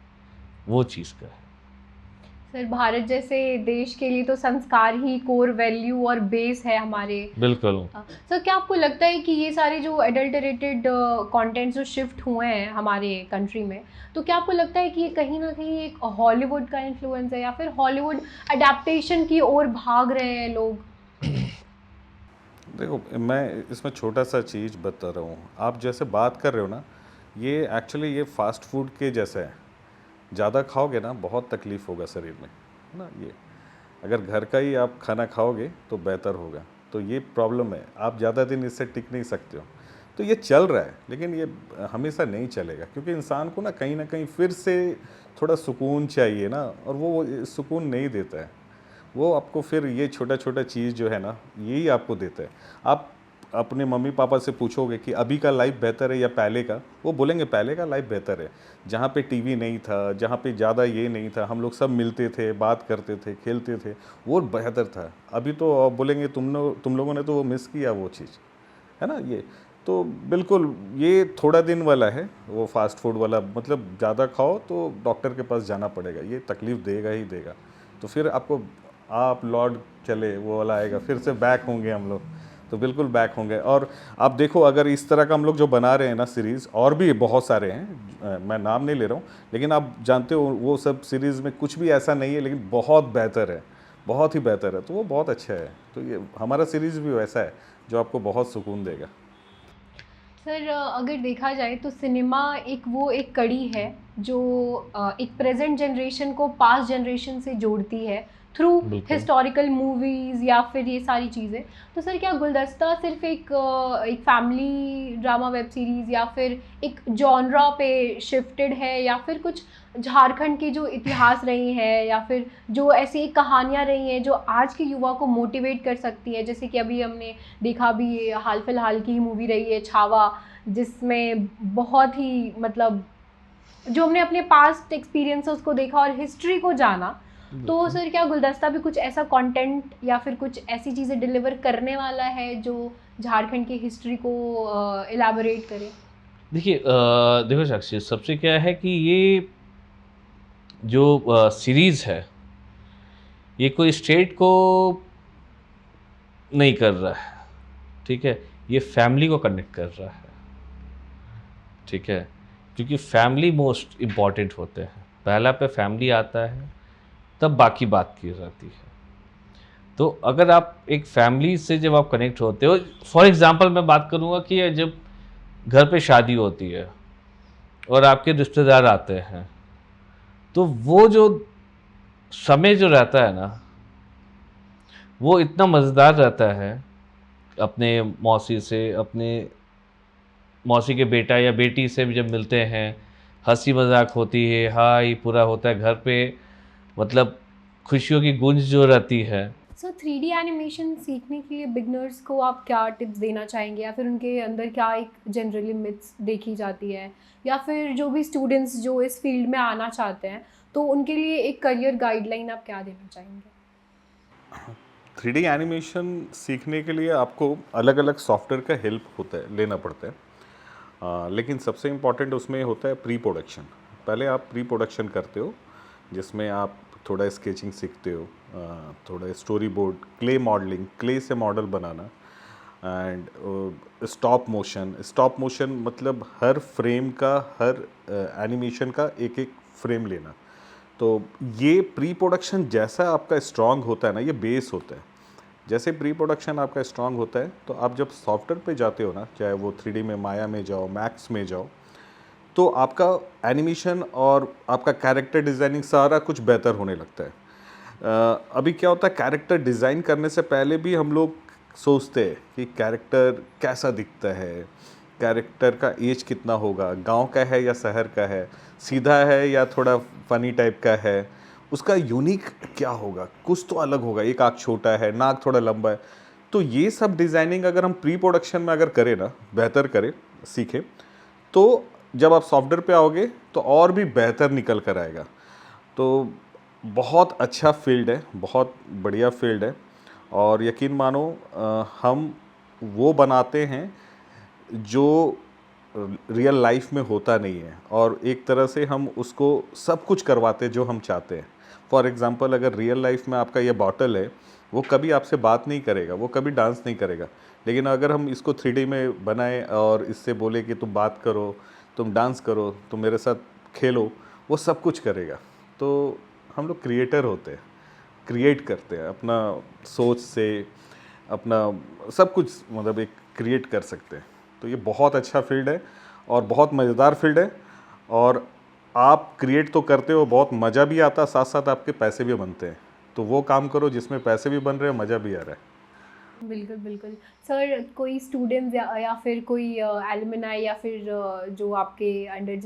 वो चीज़ का है। सर भारत जैसे देश के लिए तो संस्कार ही कोर वैल्यू और बेस है हमारे। बिल्कुल। सर क्या आपको लगता है कि ये सारे जो एडल्टरेटेड कंटेंट्स जो शिफ्ट हुए हैं हमारे कंट्री में, तो क्या आपको लगता है कि ये कहीं ना कहीं एक हॉलीवुड का इन्फ्लुएंस है या फिर हॉलीवुड अडेप्टेशन की ओर भाग रहे हैं लोग? देखो, मैं इसमें छोटा सा चीज़ बता रहा हूँ। आप जैसे बात कर रहे हो ना, ये एक्चुअली ये फास्ट फूड के जैसा है। ज़्यादा खाओगे ना बहुत तकलीफ़ होगा शरीर में, है ना। ये अगर घर का ही आप खाना खाओगे तो बेहतर होगा। तो ये प्रॉब्लम है, आप ज़्यादा दिन इससे टिक नहीं सकते हो। तो ये चल रहा है, लेकिन ये हमेशा नहीं चलेगा, क्योंकि इंसान को ना कहीं फिर से थोड़ा सुकून चाहिए ना, और वो सुकून नहीं देता है। वो आपको फिर ये छोटा छोटा चीज़ जो है ना, यही आपको देता है। आप अपने मम्मी पापा से पूछोगे कि अभी का लाइफ बेहतर है या पहले का, वो बोलेंगे पहले का लाइफ बेहतर है, जहाँ पे टीवी नहीं था, जहाँ पे ज़्यादा ये नहीं था, हम लोग सब मिलते थे, बात करते थे, खेलते थे, वो बेहतर था। अभी तो बोलेंगे तुम लोगों ने तो वो मिस किया वो चीज़, है ना। ये तो बिल्कुल ये थोड़ा दिन वाला है, वो फास्ट फूड वाला, मतलब ज़्यादा खाओ तो डॉक्टर के पास जाना पड़ेगा, ये तकलीफ़ देगा ही देगा। तो फिर आपको आप लौट चले वो वाला आएगा, फिर से बैक होंगे हम लोग, तो बिल्कुल बैक होंगे। और आप देखो, अगर इस तरह का हम लोग जो बना रहे हैं ना सीरीज़, और भी बहुत सारे हैं, मैं नाम नहीं ले रहा हूँ, लेकिन आप जानते हो वो सब सीरीज़ में कुछ भी ऐसा नहीं है, लेकिन बहुत बेहतर है, बहुत ही बेहतर है, तो वो बहुत अच्छा है। तो ये हमारा सीरीज़ भी वैसा है जो आपको बहुत सुकून देगा। सर अगर देखा जाए तो सिनेमा एक कड़ी है जो एक प्रेजेंट जनरेशन को पास्ट जनरेशन से जोड़ती है थ्रू बिल्कुल। हिस्टोरिकल मूवीज़ या फिर ये सारी चीज़ें। तो सर क्या गुलदस्ता सिर्फ एक फैमिली ड्रामा वेब सीरीज़ या फिर एक जॉनरा पे शिफ्टेड है, या फिर कुछ झारखंड की जो इतिहास रही है या फिर जो ऐसी कहानियाँ रही हैं जो आज के युवा को मोटिवेट कर सकती है, जैसे कि अभी हमने देखा भी हाल फिलहाल की मूवी रही है छावा, जिसमें बहुत ही मतलब जो हमने अपने पास्ट एक्सपीरियंसेस को देखा और हिस्ट्री को जाना। तो सर क्या गुलदस्ता भी कुछ ऐसा कंटेंट या फिर कुछ ऐसी चीज़ें डिलीवर करने वाला है जो झारखंड की हिस्ट्री को इलाबोरेट करे? देखिए देखो साक्षी, सबसे क्या है कि ये जो सीरीज़ है ये कोई स्टेट को नहीं कर रहा है, ठीक है, ये फैमिली को कनेक्ट कर रहा है, ठीक है, क्योंकि फैमिली मोस्ट इम्पॉर्टेंट होते हैं। पहला पे फैमिली आता है तब बाकी बात की जाती है। तो अगर आप एक फैमिली से जब आप कनेक्ट होते हो, फॉर एग्जांपल मैं बात करूँगा कि जब घर पे शादी होती है और आपके रिश्तेदार आते हैं, तो वो जो समय जो रहता है ना, वो इतना मज़ेदार रहता है। अपने मौसी से, अपने मौसी के बेटा या बेटी से भी जब मिलते हैं, हंसी मजाक होती है, हाय पूरा होता है घर पे, मतलब खुशियों की गूंज जो रहती है। सर 3D एनिमेशन सीखने के लिए बिगनर्स को आप क्या टिप्स देना चाहेंगे, या फिर उनके अंदर क्या एक जनरली मिथ्स देखी जाती है, या फिर जो भी स्टूडेंट्स जो इस फील्ड में आना चाहते हैं तो उनके लिए एक करियर गाइडलाइन आप क्या देना चाहेंगे? 3D एनिमेशन सीखने के लिए आपको अलग अलग सॉफ्टवेयर का हेल्प होता है, लेना पड़ता है। लेकिन सबसे इम्पॉर्टेंट उसमें होता है प्री प्रोडक्शन। पहले आप प्री प्रोडक्शन करते हो, जिसमें आप थोड़ा स्केचिंग सीखते हो, थोड़ा storyboard, clay modelling, clay से मॉडल बनाना, एंड स्टॉप मोशन मतलब हर फ्रेम का, हर एनिमेशन का एक एक फ्रेम लेना। तो ये प्री प्रोडक्शन जैसा आपका स्ट्रांग होता है ना, ये बेस होता है। जैसे प्री प्रोडक्शन आपका स्ट्रांग होता है तो आप जब सॉफ्टवेयर पे जाते हो ना, चाहे वो 3D में माया में जाओ, मैक्स में जाओ, तो आपका एनिमेशन और आपका कैरेक्टर डिज़ाइनिंग सारा कुछ बेहतर होने लगता है। अभी क्या होता है, कैरेक्टर डिज़ाइन करने से पहले भी हम लोग सोचते हैं कि कैरेक्टर कैसा दिखता है, कैरेक्टर का एज कितना होगा, गांव का है या शहर का है, सीधा है या थोड़ा फनी टाइप का है, उसका यूनिक क्या होगा, कुछ तो अलग होगा, एक आँख छोटा है, नाक थोड़ा लंबा है। तो ये सब डिज़ाइनिंग अगर हम प्री प्रोडक्शन में अगर करें ना, बेहतर करें, सीखें, तो जब आप सॉफ्टवेयर पे आओगे तो और भी बेहतर निकल कर आएगा। तो बहुत अच्छा फील्ड है, बहुत बढ़िया फील्ड है, और यकीन मानो हम वो बनाते हैं जो रियल लाइफ में होता नहीं है, और एक तरह से हम उसको सब कुछ करवाते हैं जो हम चाहते हैं। फॉर एग्ज़ाम्पल, अगर रियल लाइफ में आपका ये बॉटल है, वो कभी आपसे बात नहीं करेगा, वो कभी डांस नहीं करेगा, लेकिन अगर हम इसको 3D में बनाएं और इससे बोले कि तुम बात करो, तुम डांस करो, तुम मेरे साथ खेलो, वो सब कुछ करेगा। तो हम लोग क्रिएटर होते हैं, क्रिएट करते हैं अपना सोच से, अपना सब कुछ मतलब एक क्रिएट कर सकते हैं। तो ये बहुत अच्छा फील्ड है और बहुत मज़ेदार फील्ड है, और आप क्रिएट तो करते हो, बहुत मज़ा भी आता है, साथ साथ आपके पैसे भी बनते हैं। तो वो काम करो जिसमें पैसे भी बन रहे हैं, मज़ा भी आ रहा है। बिल्कुल बिल्कुल। सर कोई स्टूडेंट्स या फिर कोई एलुमनाई या फिर जो आपके अंडर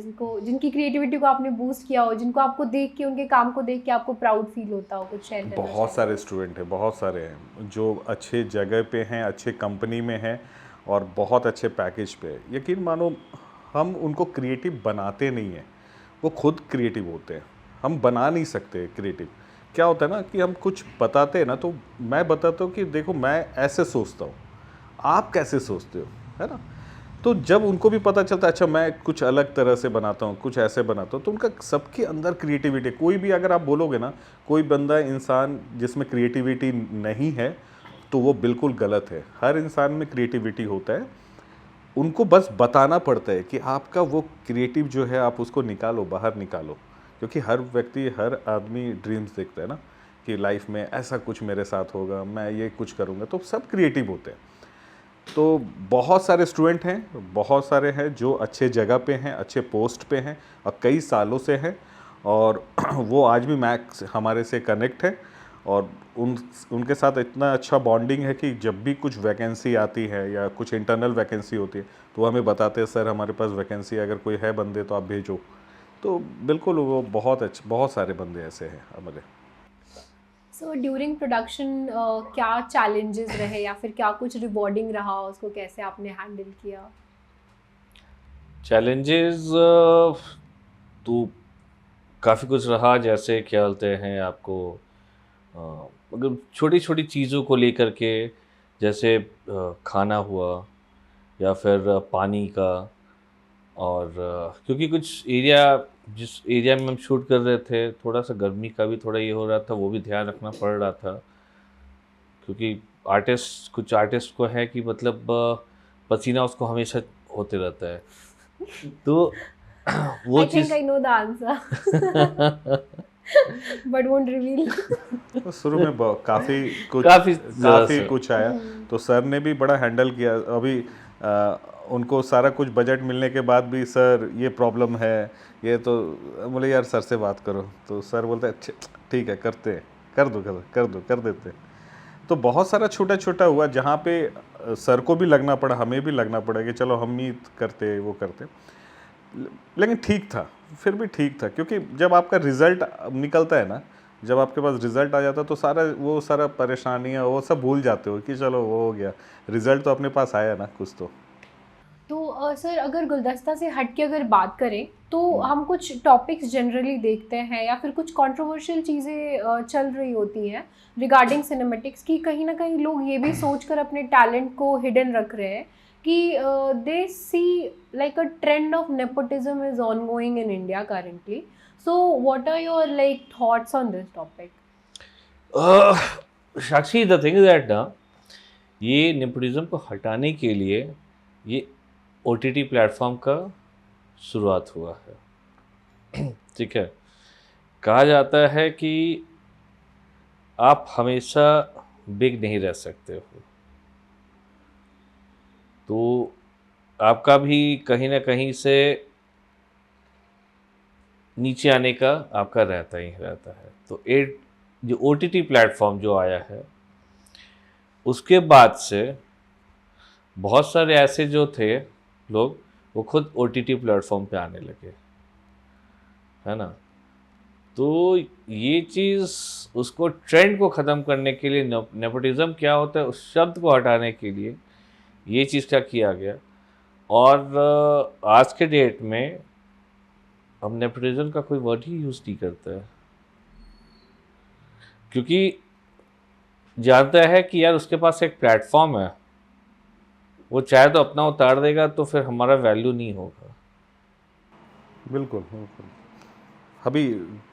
जिनकी क्रिएटिविटी को आपने बूस्ट किया हो, जिनको आपको देख के, उनके काम को देख के आपको प्राउड फील होता हो, कुछ शेयर करना बहुत चाहेंगे? सारे स्टूडेंट हैं, बहुत सारे हैं जो अच्छे जगह पे हैं, अच्छे कंपनी में हैं और बहुत अच्छे पैकेज पे है। यकीन मानो हम उनको क्रिएटिव बनाते नहीं हैं, वो खुद क्रिएटिव होते हैं, हम बना नहीं सकते क्रिएटिव। क्या होता है ना कि हम कुछ बताते हैं ना, तो मैं बताता हूँ कि देखो मैं ऐसे सोचता हूँ, आप कैसे सोचते हो, है ना। तो जब उनको भी पता चलता है अच्छा मैं कुछ अलग तरह से बनाता हूँ, कुछ ऐसे बनाता हूँ, तो उनका सबके अंदर क्रिएटिविटी। कोई भी अगर आप बोलोगे ना, कोई बंदा इंसान जिसमें क्रिएटिविटी नहीं है तो वो बिल्कुल गलत है। हर इंसान में क्रिएटिविटी होता है, उनको बस बताना पड़ता है कि आपका वो क्रिएटिव जो है आप उसको निकालो, बाहर निकालो। क्योंकि हर व्यक्ति, हर आदमी ड्रीम्स देखता है ना कि लाइफ में ऐसा कुछ मेरे साथ होगा, मैं ये कुछ करूँगा, तो सब क्रिएटिव होते हैं। तो बहुत सारे स्टूडेंट हैं, बहुत सारे हैं जो अच्छे जगह पे हैं, अच्छे पोस्ट पे हैं और कई सालों से हैं, और वो आज भी मैक्स हमारे से कनेक्ट है, और उनके साथ इतना अच्छा बॉन्डिंग है कि जब भी कुछ वैकेंसी आती है या कुछ इंटरनल वैकेंसी होती है तो वो हमें बताते हैं, सर हमारे पास वैकेंसी, अगर कोई है बंदे तो आप भेजो। तो बिल्कुल वो बहुत अच्छे, बहुत सारे बंदे ऐसे हैं हमारे। सो ड्यूरिंग प्रोडक्शन क्या चैलेंजेस रहे या फिर क्या कुछ रिवॉर्डिंग रहा, उसको कैसे आपने हैंडल किया? चैलेंजेस तो काफ़ी कुछ रहा, जैसे क्या बोलते हैं आपको, मतलब छोटी छोटी चीज़ों को लेकर के, जैसे खाना हुआ या फिर पानी का, और क्योंकि कुछ एरिया, जिस एरिया में हम शूट कर रहे थे, थोड़ा सा गर्मी का भी थोड़ा ये हो रहा था, वो भी ध्यान रखना पड़ रहा था, क्योंकि कुछ आर्टिस्ट को है कि मतलब पसीना उसको हमेशा होते रहता है, तो वो I think cheese I know the answer but won't reveal. तो शुरू में काफ़ी ज़्यादा काफ़ी सर। कुछ आया, तो सर ने भी बड़ा हैंडल किया। अभी उनको सारा कुछ बजट मिलने के बाद भी, सर ये प्रॉब्लम है, ये तो, बोले यार सर से बात करो, तो सर बोलते अच्छा ठीक है करते हैं, कर देते हैं। तो बहुत सारा छोटा छोटा हुआ जहाँ पे सर को भी लगना पड़ा, हमें भी लगना पड़ा कि चलो हम ही करते वो करते, लेकिन ठीक था, फिर भी ठीक था, क्योंकि जब आपका रिजल्ट निकलता है ना, जब आपके पास रिजल्ट आ जाता है तो सारा परेशानियाँ वो सब भूल जाते हो कि चलो वो हो गया, रिजल्ट तो अपने पास आया ना कुछ तो सर अगर गुलदस्ता से हट के अगर बात करें तो हम कुछ टॉपिक्स जनरली देखते हैं या फिर कुछ कंट्रोवर्शियल चीज़ें चल रही होती हैं रिगार्डिंग सिनेमेटिक्स की, कहीं ना कहीं लोग ये भी सोचकर अपने टैलेंट को हिडन रख रहे हैं कि they see like a trend of nepotism is ongoing in India currently. So what are your like thoughts on this topic? Sakshi, the thing is that ना, ये नेपोटिज्म को हटाने के लिए ये OTT प्लेटफॉर्म का शुरुआत हुआ है। ठीक है, कहा जाता है कि आप हमेशा बिग नहीं रह सकते हो, तो आपका भी कहीं ना कहीं से नीचे आने का आपका रहता ही रहता है। तो जो OTT प्लेटफॉर्म जो आया है, उसके बाद से बहुत सारे ऐसे जो थे लोग, वो खुद OTT प्लेटफॉर्म पे आने लगे, है ना। तो ये चीज़, उसको ट्रेंड को ख़त्म करने के लिए, नेपोटिज्म क्या होता है उस शब्द को हटाने के लिए ये चीज़ क्या किया गया। और आज के डेट में अब नेपोटिज्म का कोई वर्ड ही यूज़ नहीं करता है, क्योंकि जानता है कि यार उसके पास एक प्लेटफॉर्म है, वो चाहे तो अपना उतार देगा, तो फिर हमारा वैल्यू नहीं होगा। बिल्कुल बिल्कुल। अभी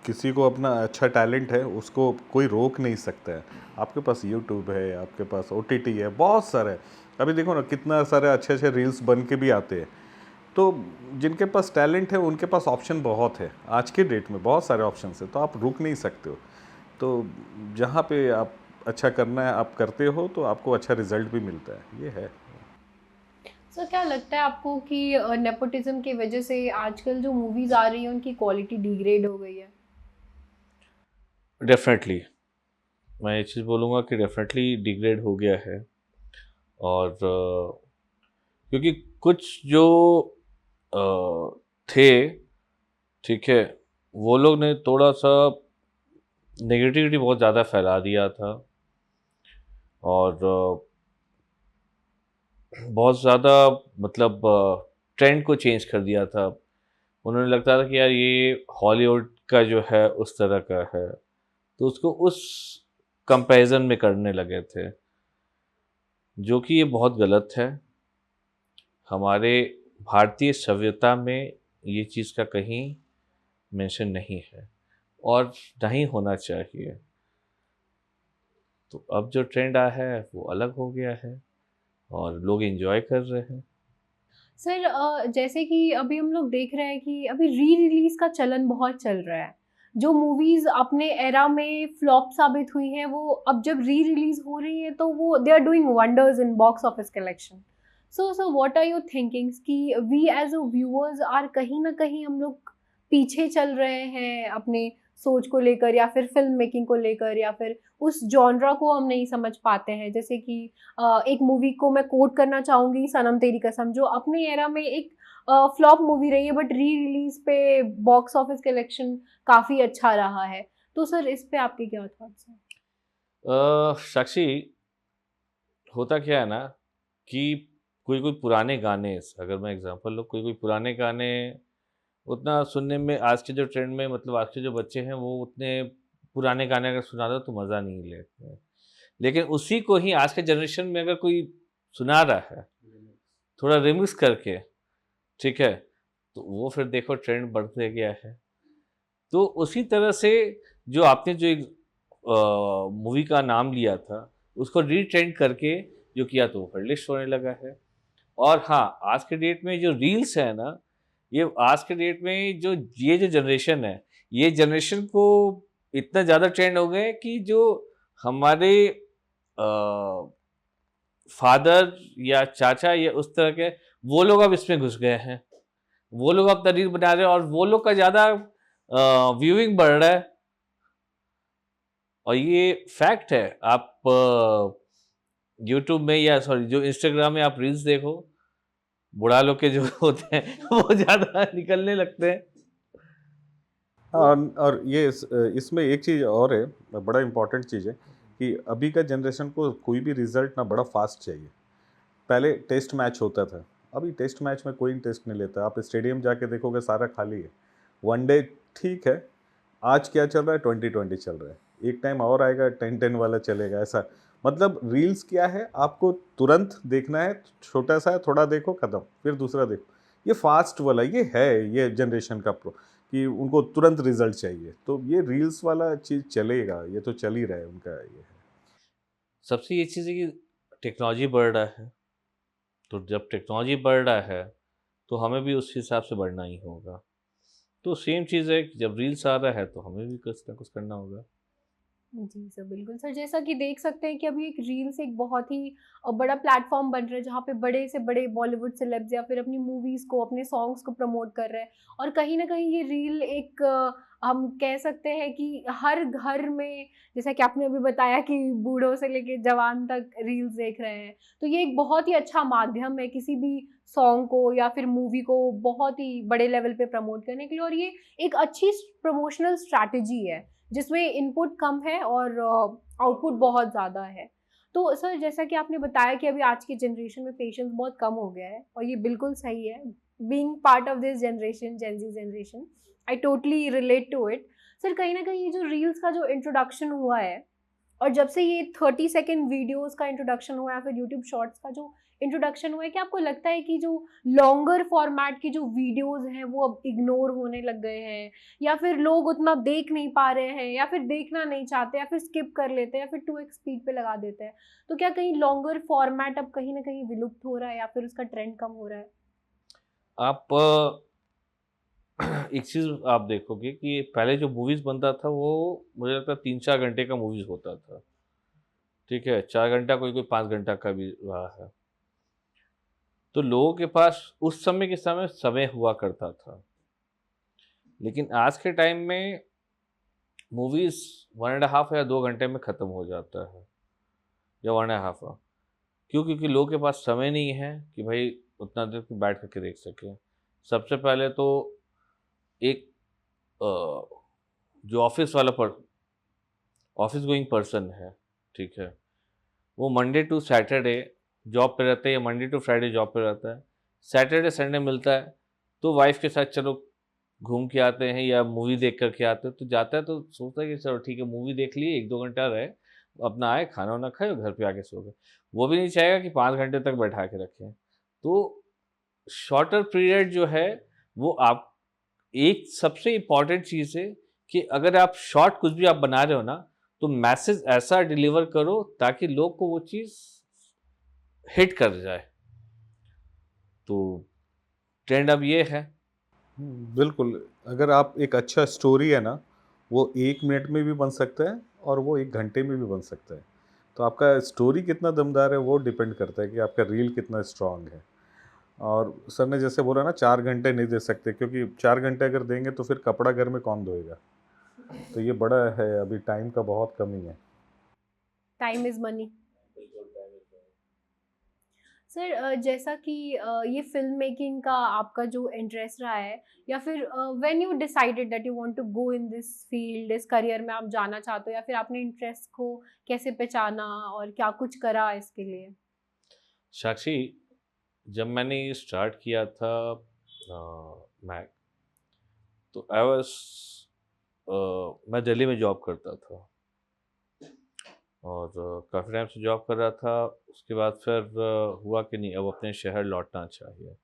किसी को अपना अच्छा टैलेंट है, उसको कोई रोक नहीं सकता है। आपके पास यूट्यूब है, आपके पास OTT है, बहुत सारे। अभी देखो ना कितना सारे अच्छे अच्छे रील्स बन के भी आते हैं। तो जिनके पास टैलेंट है उनके पास ऑप्शन बहुत है, आज के डेट में बहुत सारे ऑप्शन है, तो आप रुक नहीं सकते हो। तो जहाँ पे आप अच्छा करना है आप करते हो, तो आपको अच्छा रिजल्ट भी मिलता है, ये है। सर क्या लगता है आपको कि नेपोटिज्म की वजह से आजकल जो मूवीज आ रही हैं उनकी क्वालिटी डिग्रेड हो गई है? डेफिनेटली, मैं ये चीज़ बोलूँगा कि डेफिनेटली डिग्रेड हो गया है। और क्योंकि कुछ जो थे, ठीक है, वो लोग ने थोड़ा सा नेगेटिविटी बहुत ज़्यादा फैला दिया था, और बहुत ज़्यादा, मतलब ट्रेंड को चेंज कर दिया था। उन्होंने लगता था कि यार ये हॉलीवुड का जो है उस तरह का है, तो उसको उस कंपैरिजन में करने लगे थे, जो कि ये बहुत गलत है। हमारे भारतीय सभ्यता में ये चीज़ का कहीं मेंशन नहीं है, और नहीं होना चाहिए। तो अब जो ट्रेंड आया है वो अलग हो गया है, और लोग एंजॉय कर रहे हैं। सर जैसे कि अभी हम लोग देख रहे हैं कि अभी री रिलीज का चलन बहुत चल रहा है, जो मूवीज अपने एरा में फ्लॉप साबित हुई हैं वो अब जब री रिलीज हो रही है तो वो they are doing wonders in box office collection. So what are your thinkings कि we as a viewers are कहीं ना कहीं हम लोग पीछे चल रहे हैं अपने सोच को लेकर, या फिर फिल्म मेकिंग को लेकर, या फिर उस जॉनरा को हम नहीं समझ पाते हैं. जैसे कि एक मूवी को मैं कोट करना चाहूंगी, सनम तेरी कसम, जो अपने एरा में एक फ्लॉप मूवी रही है बट री रिलीज पे बॉक्स ऑफिस कलेक्शन काफ़ी अच्छा रहा है. तो सर इस पे आपके क्या थॉट्स हैं? साक्षी, होता क्या है ना कि कोई कोई पुराने गाने, अगर मैं एग्जांपल लूँ, कोई कोई पुराने गाने उतना सुनने में आज के जो ट्रेंड में, मतलब आज के जो बच्चे हैं वो उतने पुराने गाने अगर सुना दो तो मज़ा नहीं लेते हैं। लेकिन उसी को ही आज के जनरेशन में अगर कोई सुना रहा है थोड़ा रिमिक्स करके, ठीक है, तो वो फिर देखो ट्रेंड बढ़ते गया है. तो उसी तरह से जो आपने जो एक मूवी का नाम लिया था उसको रीट्रेंड करके जो किया तो वो फिर लिस्ट होने लगा है. और हाँ, आज के डेट में जो रील्स है ना, ये आज के डेट में जो ये जो जनरेशन है, ये जनरेशन को इतना ज़्यादा ट्रेंड हो गए कि जो हमारे फादर या चाचा या उस तरह के, वो लोग अब इसमें घुस गए हैं. वो लोग अब रील बना रहे हैं और वो लोग का ज़्यादा व्यूइंग बढ़ रहा है. और ये फैक्ट है. आप यूट्यूब में या सॉरी जो इंस्टाग्राम में आप रील्स देखो, बुढ़ा लोग के जो होते हैं वो ज़्यादा निकलने लगते हैं. और ये इसमें एक चीज़ और है, बड़ा इम्पोर्टेंट चीज़ है कि अभी का जनरेशन को कोई भी रिजल्ट ना बड़ा फास्ट चाहिए. पहले टेस्ट मैच होता था, अभी टेस्ट मैच में कोई इंटरेस्ट नहीं लेता. आप स्टेडियम जाके देखोगे सारा खाली है. वनडे ठीक है, आज क्या चल रहा है, 2020 चल रहा है, एक टाइम और आएगा 10-10 वाला चलेगा. ऐसा मतलब रील्स क्या है, आपको तुरंत देखना है, छोटा सा है, थोड़ा देखो खत्म, फिर दूसरा देखो. ये फास्ट वाला ये है, ये जनरेशन का कि उनको तुरंत रिजल्ट चाहिए. तो ये रील्स वाला चीज़ चलेगा, ये तो चल ही रहा है उनका. ये है सबसे ये चीज़ है कि टेक्नोलॉजी बढ़ रहा है, तो जब टेक्नोलॉजी बढ़ रहा है तो हमें भी उस हिसाब से बढ़ना ही होगा. तो सेम चीज़ है कि जब रील्स आ रहा है तो हमें भी कुछ ना कुछ करना होगा. जी सर, बिल्कुल सर. जैसा कि देख सकते हैं कि अभी एक रील्स एक बहुत ही बड़ा प्लेटफॉर्म बन रहा है जहाँ पे बड़े से बड़े बॉलीवुड सेलेब्स या फिर अपनी मूवीज़ को, अपने सॉन्ग्स को प्रमोट कर रहे हैं. और कहीं ना कहीं ये रील एक हम कह सकते हैं कि हर घर में, जैसा कि आपने अभी बताया कि बूढ़ों से लेके जवान तक रील्स देख रहे हैं, तो ये एक बहुत ही अच्छा माध्यम है किसी भी सॉन्ग को या फिर मूवी को बहुत ही बड़े लेवल पे प्रमोट करने के लिए. और ये एक अच्छी प्रमोशनल स्ट्रैटेजी है जिसमें इनपुट कम है और आउटपुट बहुत ज़्यादा है. तो सर जैसा कि आपने बताया कि अभी आज की जनरेशन में पेशेंस बहुत कम हो गया है, और ये बिल्कुल सही है. Being part of this generation, Gen Z generation, I totally relate to it. Sir कहीं ना कहीं ये जो रील्स का जो इंट्रोडक्शन हुआ है, और जब से ये 30 सेकेंड वीडियोस का इंट्रोडक्शन हुआ है, फिर यूट्यूब शॉर्ट्स का जो इंट्रोडक्शन हुआ है, क्या आपको लगता है कि जो लॉन्गर फॉर्मेट की जो वीडियोस हैं वो अब इग्नोर होने लग गए हैं, या फिर लोग उतना देख नहीं पा रहे हैं, या फिर देखना नहीं चाहते, या फिर स्किप कर लेते हैं, या फिर 2x स्पीड पे लगा देते हैं? तो क्या कहीं लॉन्गर फॉर्मेट अब कहीं ना कहीं विलुप्त हो रहा है, या फिर उसका ट्रेंड कम हो रहा है? आप एक चीज़ आप देखोगे कि पहले जो मूवीज़ बनता था वो मुझे लगता है 3-4 घंटे का मूवीज़ होता था. ठीक है, 4 घंटा, कोई कोई 5 घंटा का भी रहा है. तो लोगों के पास उस समय के समय हुआ करता था. लेकिन आज के टाइम में मूवीज़ 1.5 या 2 घंटे में ख़त्म हो जाता है, या 1.5 क्यों? क्योंकि लोगों के पास समय नहीं है कि भाई उतना देर बैठ करके देख सकें. सबसे पहले तो एक जो ऑफिस गोइंग पर्सन है, ठीक है, वो मंडे टू सैटरडे जॉब पे रहता है या मंडे टू फ्राइडे जॉब पे रहता है. सैटरडे संडे मिलता है तो वाइफ के साथ चलो घूम के आते हैं या मूवी देख करके आते हैं. तो जाता है तो सोचता है कि चलो ठीक है, मूवी देख लिए, 1-2 घंटा रहे, अपना आए, खाना वाना खाए, घर पे आके सो गए. वो भी नहीं चाहेगा कि 5 घंटे तक बैठा के रखें. तो शॉर्टर पीरियड जो है वो आप, एक सबसे इम्पॉर्टेंट चीज़ है कि अगर आप शॉर्ट कुछ भी आप बना रहे हो ना, तो मैसेज ऐसा डिलीवर करो ताकि लोग को वो चीज़ हिट कर जाए. तो ट्रेंड अब ये है. बिल्कुल. अगर आप एक अच्छा स्टोरी है ना, वो 1 मिनट में भी बन सकता है और वो 1 घंटे में भी बन सकता है। तो आपका स्टोरी कितना दमदार है वो डिपेंड करता है कि आपका रील कितना स्ट्रांग है। और सर ने जैसे बोला ना 4 घंटे नहीं दे सकते, क्योंकि 4 घंटे अगर देंगे तो फिर कपड़ा घर में कौन धोएगा। तो ये बड़ा है, अभी टाइम का बहुत कमी है। Time is money. सर जैसा कि ये फिल्म मेकिंग का आपका जो इंटरेस्ट रहा है, या फिर when you decided that you want to go in this field, इस करियर में आप जाना चाहते हो, या फिर आपने इंटरेस्ट को कैसे पहचाना और क्या कुछ करा इसके लिए? साक्षी, जब मैंने ये स्टार्ट किया था मैक, तो आई वाज मैं दिल्ली में जॉब करता था और काफ़ी टाइम से जॉब कर रहा था। उसके बाद फिर हुआ कि नहीं, अब अपने शहर लौटना चाहिए।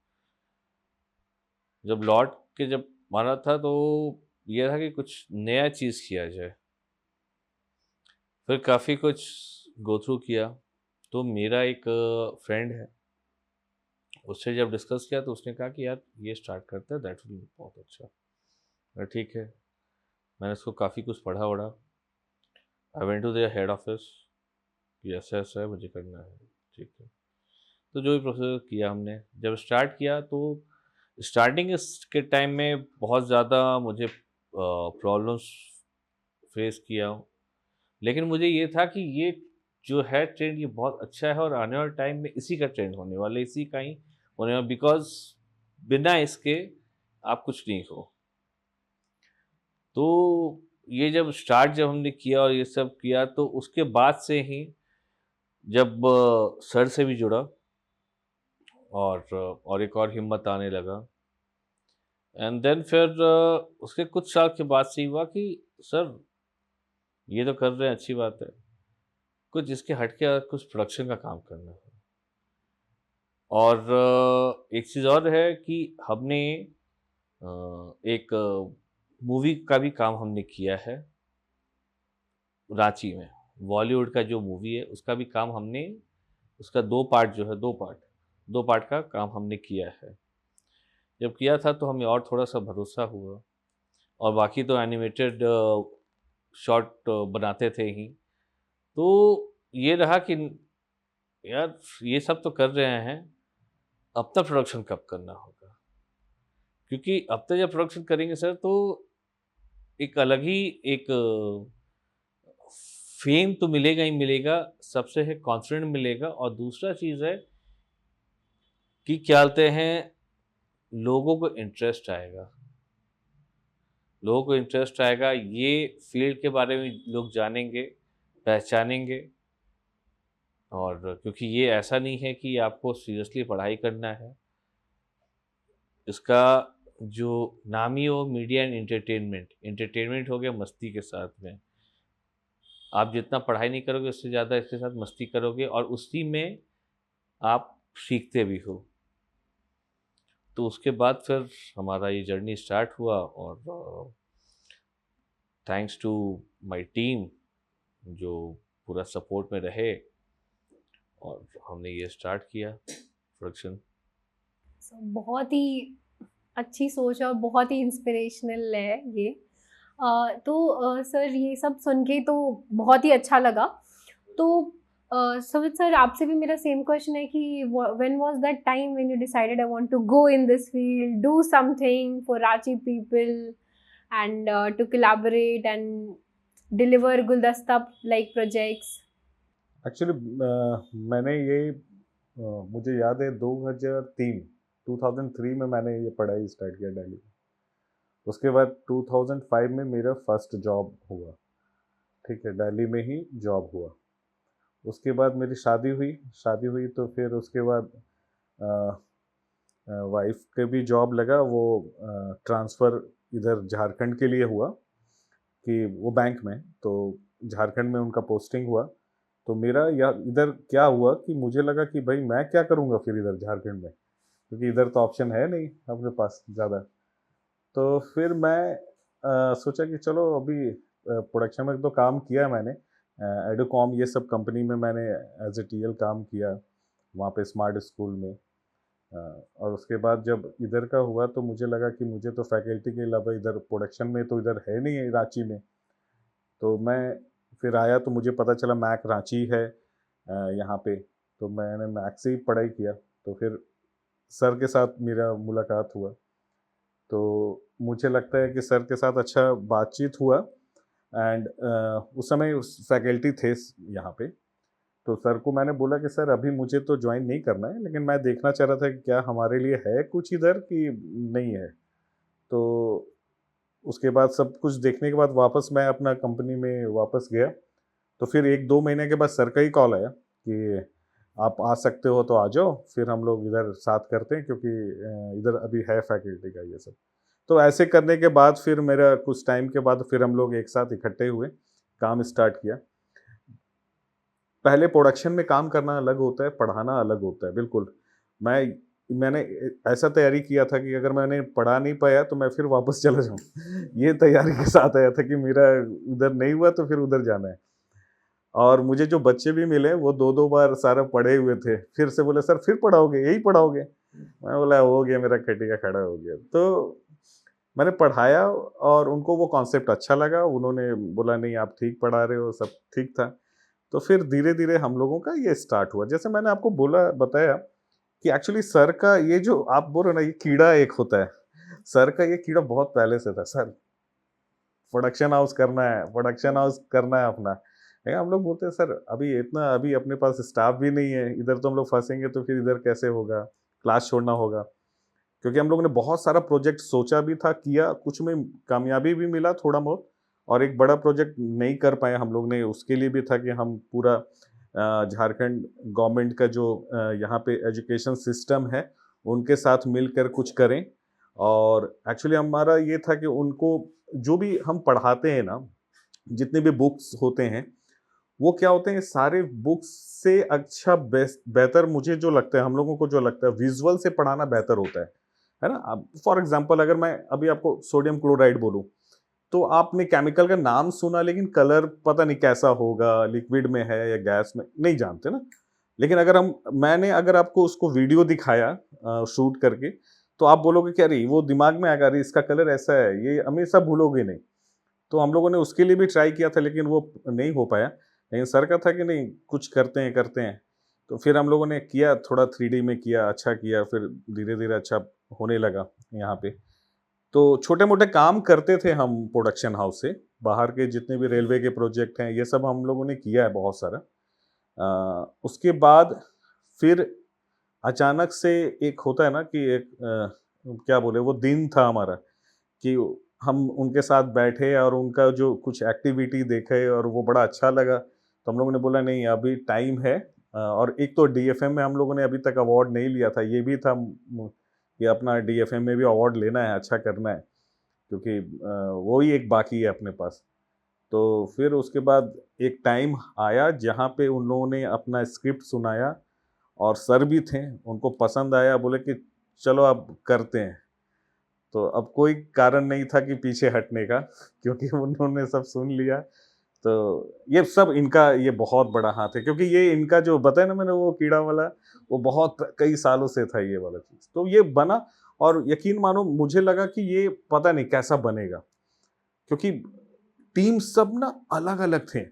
जब लौट के जब माना था तो ये था कि कुछ नया चीज़ किया जाए। फिर काफ़ी कुछ गो थ्रू किया। तो मेरा एक फ्रेंड है, उससे जब डिस्कस किया तो उसने कहा कि यार ये स्टार्ट करते हैं, दैट विल बी बहुत अच्छा। मैं ठीक है, मैंने उसको काफ़ी कुछ पढ़ा वढ़ा। I went to their head office कि ऐसा ऐसा है, मुझे करना है। ठीक है, तो जो भी प्रोसेस किया हमने, जब स्टार्ट किया तो स्टार्टिंग के टाइम में बहुत ज़्यादा मुझे प्रॉब्लम्स फेस किया हूँ। लेकिन मुझे ये था कि ये जो है ट्रेंड, ये बहुत अच्छा है और आने वाले टाइम में इसी का ट्रेंड होने वाला है, इसी का ही होने वाला, बिकॉज बिना इसके आप कुछ नहीं हो। तो ये जब हमने किया और ये सब किया, तो उसके बाद से ही जब सर से भी जुड़ा और एक और हिम्मत आने लगा। एंड देन फिर उसके कुछ साल के बाद से ही हुआ कि सर ये तो कर रहे हैं, अच्छी बात है, कुछ इसके हट के कुछ प्रोडक्शन का काम करना है। और एक चीज़ और है कि हमने एक मूवी का भी काम हमने किया है रांची में। बॉलीवुड का जो मूवी है उसका भी काम हमने, उसका 2 पार्ट जो है, 2 पार्ट का काम हमने किया है। जब किया था तो हमें और थोड़ा सा भरोसा हुआ। और बाकी तो एनिमेटेड शॉट बनाते थे ही। तो ये रहा कि यार ये सब तो कर रहे हैं, अब तक प्रोडक्शन कब करना होगा, क्योंकि अब तक जब प्रोडक्शन करेंगे सर तो एक अलग ही एक फेम तो मिलेगा ही मिलेगा, सबसे है कॉन्फिडेंट मिलेगा। और दूसरा चीज़ है कि क्या बोलते हैं, लोगों को इंटरेस्ट आएगा, लोगों को इंटरेस्ट आएगा, ये फील्ड के बारे में लोग जानेंगे, पहचानेंगे। और क्योंकि ये ऐसा नहीं है कि आपको सीरियसली पढ़ाई करना है, इसका जो नाम ही हो मीडिया एंड एंटरटेनमेंट, एंटरटेनमेंट हो गया मस्ती के साथ में। आप जितना पढ़ाई नहीं करोगे उससे ज़्यादा इसके साथ मस्ती करोगे और उसी में आप सीखते भी हो। तो उसके बाद फिर हमारा ये जर्नी स्टार्ट हुआ और थैंक्स टू माय टीम जो पूरा सपोर्ट में रहे, और हमने ये स्टार्ट किया प्रोडक्शन। बहुत ही अच्छी सोच है और बहुत ही इंस्पिरेशनल है ये। तो सर ये सब सुन के तो बहुत ही अच्छा लगा। तो सुमित सर, आपसे भी मेरा सेम क्वेश्चन है कि when was that time when you decided I want to go in this field, do something for Ranchi people and to collaborate and deliver Guldasta like projects? Actually मैंने ये मुझे याद है 2003 में मैंने ये पढ़ाई स्टार्ट किया दिल्ली में। उसके बाद 2005 में मेरा फर्स्ट जॉब हुआ। ठीक है, दिल्ली में ही जॉब हुआ। उसके बाद मेरी शादी हुई तो फिर उसके बाद वाइफ के भी जॉब लगा, वो ट्रांसफ़र इधर झारखंड के लिए हुआ कि वो बैंक में, तो झारखंड में उनका पोस्टिंग हुआ। तो मेरा या इधर क्या हुआ कि मुझे लगा कि भाई मैं क्या करूँगा फिर इधर झारखंड में, क्योंकि इधर तो ऑप्शन है नहीं अपने पास ज़्यादा। तो फिर मैं सोचा कि चलो अभी प्रोडक्शन में तो काम किया मैंने, एडुकॉम ये सब कंपनी में मैंने एज ए टीएल काम किया वहाँ पे स्मार्ट स्कूल में। और उसके बाद जब इधर का हुआ तो मुझे लगा कि मुझे तो फैकल्टी के अलावा इधर प्रोडक्शन में तो इधर है नहीं है रांची में। तो मैं फिर आया तो मुझे पता चला मैक रांची है यहाँ पे। तो मैंने मैक से ही पढ़ाई किया। तो फिर सर के साथ मेरा मुलाकात हुआ। तो मुझे लगता है कि सर के साथ अच्छा बातचीत हुआ। एंड उस समय उस फैकल्टी थे यहाँ पे। तो सर को मैंने बोला कि सर अभी मुझे तो ज्वाइन नहीं करना है, लेकिन मैं देखना चाह रहा था कि क्या हमारे लिए है कुछ इधर कि नहीं है। तो उसके बाद सब कुछ देखने के बाद वापस मैं अपना कंपनी में वापस गया। तो फिर 1-2 महीने के बाद सर का ही कॉल आया कि आप आ सकते हो तो आ जाओ, फिर हम लोग इधर साथ करते हैं, क्योंकि इधर अभी है फैकल्टी का ये सब। तो ऐसे करने के बाद फिर मेरा कुछ टाइम के बाद फिर हम लोग एक साथ इकट्ठे हुए, काम स्टार्ट किया। पहले प्रोडक्शन में काम करना अलग होता है, पढ़ाना अलग होता है, बिल्कुल। मैंने ऐसा तैयारी किया था कि अगर मैंने पढ़ा नहीं पाया तो मैं फिर वापस चला जाऊँ। ये तैयारी के साथ आया था कि मेरा उधर नहीं हुआ तो फिर उधर जाना है। और मुझे जो बच्चे भी मिले वो 2-2 बार सारा पढ़े हुए थे। फिर से बोले, सर फिर पढ़ाओगे? यही पढ़ाओगे? मैं बोला हो गया, मेरा खटिया खड़ा हो गया। तो मैंने पढ़ाया और उनको वो कॉन्सेप्ट अच्छा लगा। उन्होंने बोला नहीं आप ठीक पढ़ा रहे हो, सब ठीक था। तो फिर धीरे-धीरे हम लोगों का ये स्टार्ट हुआ। जैसे मैंने आपको बताया कि एक्चुअली सर का ये जो आप बोल रहे हो ना, ये कीड़ा एक होता है। सर का ये कीड़ा बहुत पहले से था। सर प्रोडक्शन हाउस करना है, प्रोडक्शन हाउस करना है अपना। हम लोग बोलते हैं सर अभी अपने पास स्टाफ भी नहीं है, इधर तो हम लोग फंसेंगे तो फिर इधर कैसे होगा, क्लास छोड़ना होगा। क्योंकि हम लोगों ने बहुत सारा प्रोजेक्ट सोचा भी था, किया, कुछ में कामयाबी भी मिला थोड़ा बहुत, और एक बड़ा प्रोजेक्ट नहीं कर पाए हम लोग ने। उसके लिए भी था कि हम पूरा झारखंड गवर्नमेंट का जो यहाँ पे एजुकेशन सिस्टम है उनके साथ मिलकर कुछ करें। और एक्चुअली हमारा ये था कि उनको जो भी हम पढ़ाते हैं ना, जितने भी बुक्स होते हैं वो क्या होते हैं, सारे बुक्स से अच्छा बेहतर मुझे जो लगता है, हम लोगों को जो लगता है, विजुअल से पढ़ाना बेहतर होता है ना। अब फॉर एग्जांपल अगर मैं अभी आपको सोडियम क्लोराइड बोलूं तो आपने केमिकल का नाम सुना, लेकिन कलर पता नहीं कैसा होगा, लिक्विड में है या गैस में, नहीं जानते ना। लेकिन मैंने अगर आपको उसको वीडियो दिखाया शूट करके, तो आप बोलोगे कि अरे वो दिमाग में आएगा, अरे इसका कलर ऐसा है, ये हमेशा भूलोगे नहीं। तो हम लोगों ने उसके लिए भी ट्राई किया था, लेकिन वो नहीं हो पाया। लेकिन सर का था कि नहीं कुछ करते हैं। तो फिर हम लोगों ने किया, थोड़ा 3D में किया, अच्छा किया, फिर धीरे धीरे अच्छा होने लगा यहाँ पे। तो छोटे मोटे काम करते थे हम प्रोडक्शन हाउस से, बाहर के जितने भी रेलवे के प्रोजेक्ट हैं ये सब हम लोगों ने किया है बहुत सारा। उसके बाद फिर अचानक से एक होता है ना कि एक क्या बोले, वो दिन था हमारा कि हम उनके साथ बैठे और उनका जो कुछ एक्टिविटी देखे और वो बड़ा अच्छा लगा। तो हम लोगों ने बोला नहीं अभी टाइम है। और एक तो डीएफएम में हम लोगों ने अभी तक अवार्ड नहीं लिया था, ये भी था कि अपना डीएफएम में भी अवार्ड लेना है, अच्छा करना है, क्योंकि वो ही एक बाकी है अपने पास। तो फिर उसके बाद एक टाइम आया जहाँ पे उन लोगों ने अपना स्क्रिप्ट सुनाया और सर भी थे, उनको पसंद आया, बोले कि चलो अब करते हैं। तो अब कोई कारण नहीं था कि पीछे हटने का, क्योंकि उन्होंने सब सुन लिया। तो ये सब इनका ये बहुत बड़ा हाथ है, क्योंकि ये इनका जो बताया ना मैंने वो कीड़ा वाला, वो बहुत कई सालों से था ये वाला चीज़। तो ये बना, और यकीन मानो मुझे लगा कि ये पता नहीं कैसा बनेगा, क्योंकि टीम सब ना अलग-अलग थे।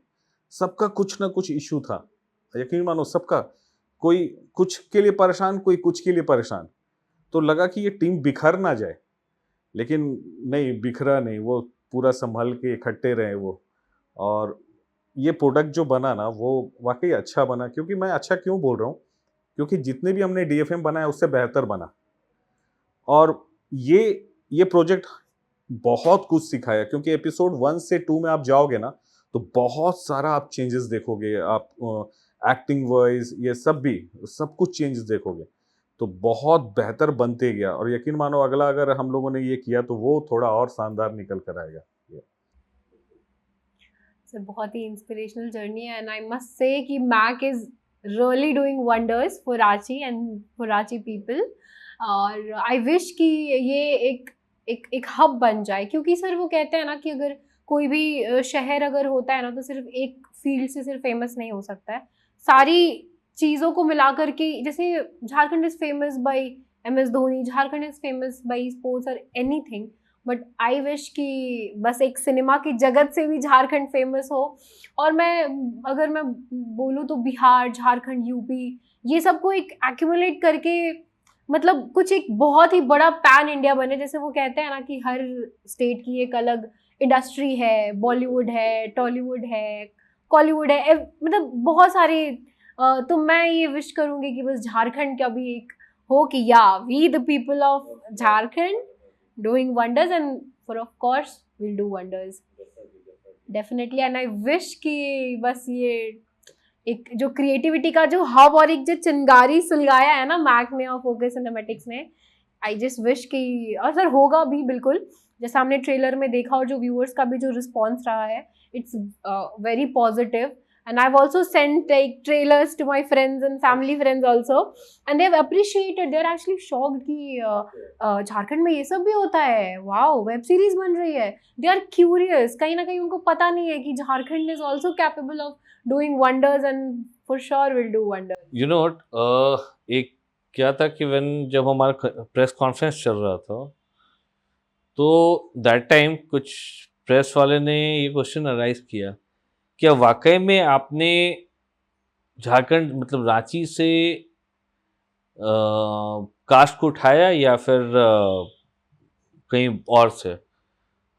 सबका कुछ ना कुछ इश्यू था। यकीन मानो सबका, कोई कुछ के लिए परेशान, कोई कुछ के लिए परेशान। तो लगा कि ये टीम बिखर ना जाए, लेकिन नहीं, बिखरा नहीं, वो पूरा संभल के इकट्ठे रहे वो। और ये प्रोडक्ट जो बना ना वो वाक़ई अच्छा बना। क्योंकि मैं अच्छा क्यों बोल रहा हूँ, क्योंकि जितने भी हमने डीएफएम बनाया उससे बेहतर बना। और ये प्रोजेक्ट बहुत कुछ सिखाया, क्योंकि एपिसोड 1 से 2 में आप जाओगे ना तो बहुत सारा आप चेंजेस देखोगे, आप एक्टिंग वाइज ये सब भी सब कुछ चेंजेस देखोगे। तो बहुत बेहतर बनते गया, और यकीन मानो अगला अगर हम लोगों ने ये किया तो वो थोड़ा और शानदार निकल कर आएगा। सर बहुत ही इंस्पिरेशनल जर्नी है, एंड आई मस्ट से कि Mac is really doing wonders for Ranchi and for Ranchi people. और आई विश कि ये एक हब बन जाए, क्योंकि सर वो कहते हैं ना कि अगर कोई भी शहर अगर होता है ना तो सिर्फ एक फील्ड से सिर्फ फेमस नहीं हो सकता है, सारी चीज़ों को मिला करके। जैसे Jharkhand is famous bye MS Dhoni, Jharkhand is famous by sports और एनीथिंग, बट आई विश कि बस एक सिनेमा की जगत से भी झारखंड फेमस हो। और अगर मैं बोलूँ तो बिहार, झारखंड, यूपी, ये सबको एक एक्यूमुलेट करके मतलब कुछ एक बहुत ही बड़ा पैन इंडिया बने। जैसे वो कहते हैं ना कि हर स्टेट की एक अलग इंडस्ट्री है, बॉलीवुड है, टॉलीवुड है, कॉलीवुड है, मतलब बहुत सारे। तो मैं ये विश करूँगी कि बस झारखंड का भी एक हो कि या we the people of Jharkhand doing wonders, and for of course will do wonders definitely. And I wish कि बस ये एक जो क्रिएटिविटी का जो हब और एक जो चिंगारी सुलगाया है ना मैक ने और फोकस सिनेमैटिक्स ने, आई जस्ट विश कि, और सर होगा भी बिल्कुल, जैसा हमने ट्रेलर में देखा और जो व्यूअर्स का भी जो रिस्पॉन्स रहा है, it's very positive. And I've also sent like trailers to my friends and family friends also, and they've appreciated, they're actually shocked कि झारखंड में ये सब भी होता है, वाओ वेब सीरीज बन रही है। They are curious, कहीं ना कहीं उनको पता नहीं है कि Jharkhand is also capable of doing wonders, and for sure will do wonders. You know what? एक क्या था कि जब हमारा प्रेस कॉन्फ्रेंस चल रहा था, तो दैट टाइम कुछ प्रेस वाले ने ये क्वेश्चन अराइज किया, क्या वाकई में आपने झारखंड मतलब रांची से कास्ट को उठाया या फिर कहीं और से?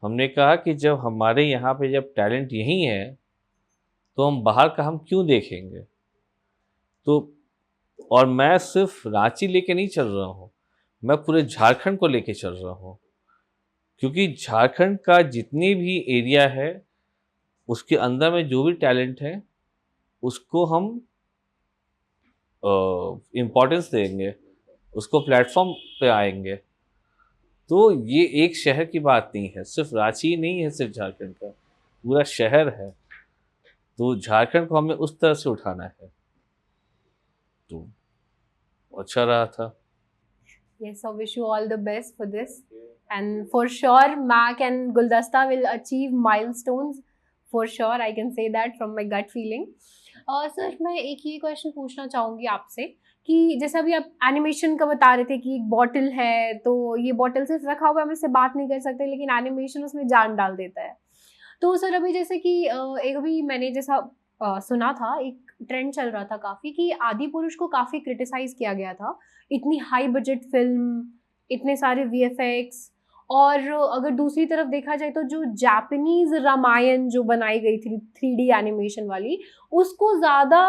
हमने कहा कि जब हमारे यहाँ पे जब टैलेंट यही है तो हम बाहर का हम क्यों देखेंगे। तो और मैं सिर्फ रांची लेके नहीं चल रहा हूँ, मैं पूरे झारखंड को लेके चल रहा हूँ, क्योंकि झारखंड का जितनी भी एरिया है उसके अंदर में जो भी टैलेंट है उसको हम इम्पोर्टेंस देंगे, उसको प्लेटफॉर्म पे आएंगे। तो ये एक शहर की बात नहीं है, सिर्फ रांची नहीं है, सिर्फ झारखंड का पूरा शहर है। तो झारखंड को हमें उस तरह से उठाना है, तो अच्छा रहा था। Yes, I wish you all the best for this, and for sure Mac and Guldasta will achieve milestones, for sure I can say that from my gut feeling. Sir मैं एक ये क्वेश्चन पूछना चाहूँगी आपसे कि जैसे अभी आप एनिमेशन का बता रहे थे कि एक बॉटल है, तो ये बॉटल सिर्फ रखा हुआ है, हम इससे बात नहीं कर सकते, लेकिन एनिमेशन उसमें जान डाल देता है। तो सर अभी जैसे कि एक अभी मैंने जैसा सुना था, एक ट्रेंड चल रहा था काफ़ी कि आदि पुरुष को काफ़ी क्रिटिसाइज़ किया गया था, इतनी हाई बजट फिल्म, इतने सारे VFX, और अगर दूसरी तरफ देखा जाए तो जो जापानीज़ रामायण जो बनाई गई थी 3D एनिमेशन वाली, उसको ज़्यादा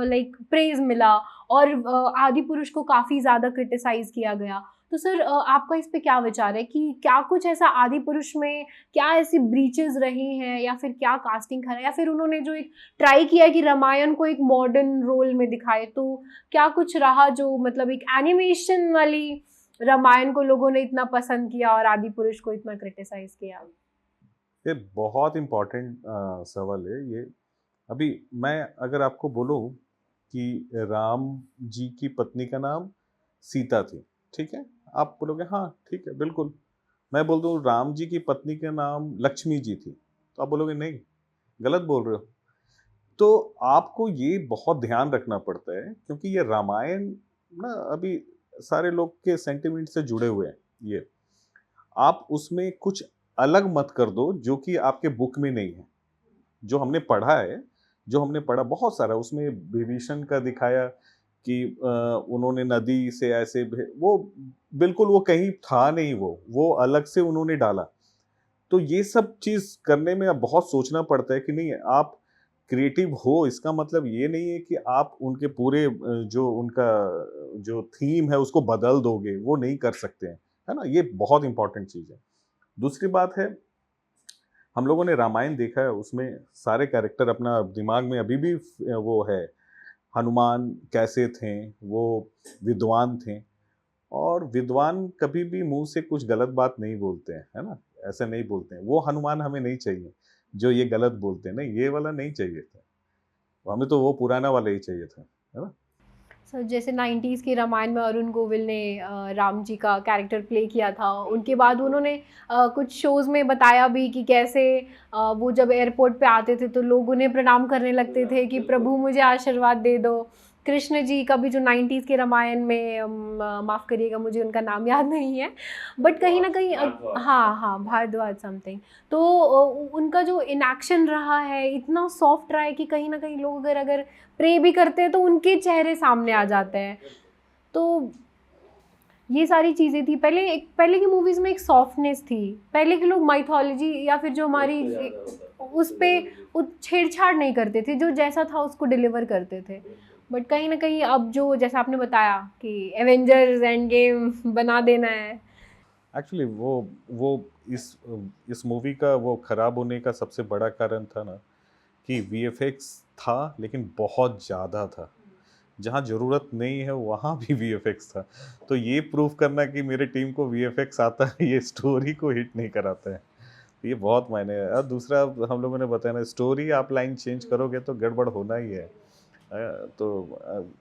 लाइक प्रेज़ मिला, और आदि पुरुष को काफ़ी ज़्यादा क्रिटिसाइज़ किया गया। तो सर आपका इस पे क्या विचार है कि क्या कुछ ऐसा आदि पुरुष में, क्या ऐसी ब्रीचेस रही हैं, या फिर क्या कास्टिंग खरा, या फिर उन्होंने जो एक ट्राई किया कि रामायण को एक मॉडर्न रोल में दिखाए, तो क्या कुछ रहा जो मतलब एक एनिमेशन वाली रामायण को लोगों ने इतना पसंद किया और आदि पुरुष को इतना क्रिटिसाइज किया? ये बहुत इम्पोर्टेंट सवाल है ये। अभी मैं अगर आपको बोलूं कि राम जी की पत्नी का नाम सीता थी, ठीक है, आप बोलोगे हाँ ठीक है बिल्कुल। मैं बोल दूं राम जी की पत्नी का नाम लक्ष्मी जी थी, तो आप बोलोगे नहीं, गलत बोल रहे हो। तो आपको ये बहुत ध्यान रखना पड़ता है, क्योंकि ये रामायण ना अभी सारे लोग के सेंटिमेंट से जुड़े हुए हैं। ये आप उसमें कुछ अलग मत कर दो जो कि आपके बुक में नहीं है। जो हमने पढ़ा है, जो हमने पढ़ा बहुत सारा, उसमें विभीषण का दिखाया कि उन्होंने नदी से ऐसे, वो बिल्कुल वो कहीं था नहीं, वो अलग से उन्होंने डाला। तो ये सब चीज़ करने में अब बहुत सोचना पड़ता है कि नहीं आप क्रिएटिव हो, इसका मतलब ये नहीं है कि आप उनके पूरे जो उनका जो थीम है उसको बदल दोगे, वो नहीं कर सकते हैं, है ना। ये बहुत इंपॉर्टेंट चीज़ है। दूसरी बात है, हम लोगों ने रामायण देखा है, उसमें सारे कैरेक्टर अपना दिमाग में अभी भी वो है। हनुमान कैसे थे, वो विद्वान थे, और विद्वान कभी भी मुंह से कुछ गलत बात नहीं बोलते हैं, है ना, ऐसा नहीं बोलते हैं। वो हनुमान हमें नहीं चाहिए जो ये गलत बोलते हैं, नहीं ये वाला नहीं चाहिए था हमें, तो वो पुराना वाला ही चाहिए था, है ना। सर जैसे 90s के रामायण में अरुण गोविल ने राम जी का कैरेक्टर प्ले किया था, उनके बाद उन्होंने कुछ शोज़ में बताया भी कि कैसे वो जब एयरपोर्ट पे आते थे तो लोग उन्हें प्रणाम करने लगते थे कि प्रभु मुझे आशीर्वाद दे दो, कृष्ण जी का भी जो 90s के रामायण में माफ़ करिएगा मुझे उनका नाम याद नहीं है, बट कहीं ना कहीं हाँ भारद्वाज समथिंग। तो उनका जो इनएक्शन रहा है इतना सॉफ्ट रहा है कि कहीं ना कहीं लोग अगर अगर प्रे भी करते हैं तो उनके चेहरे सामने आ जाते हैं। तो ये सारी चीज़ें थी पहले की मूवीज़ में एक सॉफ्टनेस थी। पहले के लोग माइथोलॉजी या फिर जो हमारी उस पे छेड़छाड़ नहीं करते थे, जो जैसा था उसको डिलीवर करते थे। बट कहीं ना कहीं अब जो जैसा आपने बताया कि एवेंजर्स एंड गेम बना देना है। एक्चुअली वो इस मूवी का वो खराब होने का सबसे बड़ा कारण था ना कि वीएफएक्स था लेकिन बहुत ज़्यादा था। जहाँ ज़रूरत नहीं है वहाँ भी वीएफएक्स था। तो ये प्रूव करना कि मेरे टीम को वीएफएक्स आता है ये स्टोरी को हिट नहीं कराता है। ये बहुत मायने है। और दूसरा हम लोगों ने बताया ना, स्टोरी आप लाइन चेंज करोगे तो गड़बड़ होना ही है।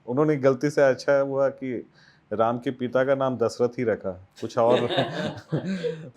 उन्होंने गलती से, अच्छा हुआ कि राम के पिता का नाम दशरथ ही रखा, कुछ और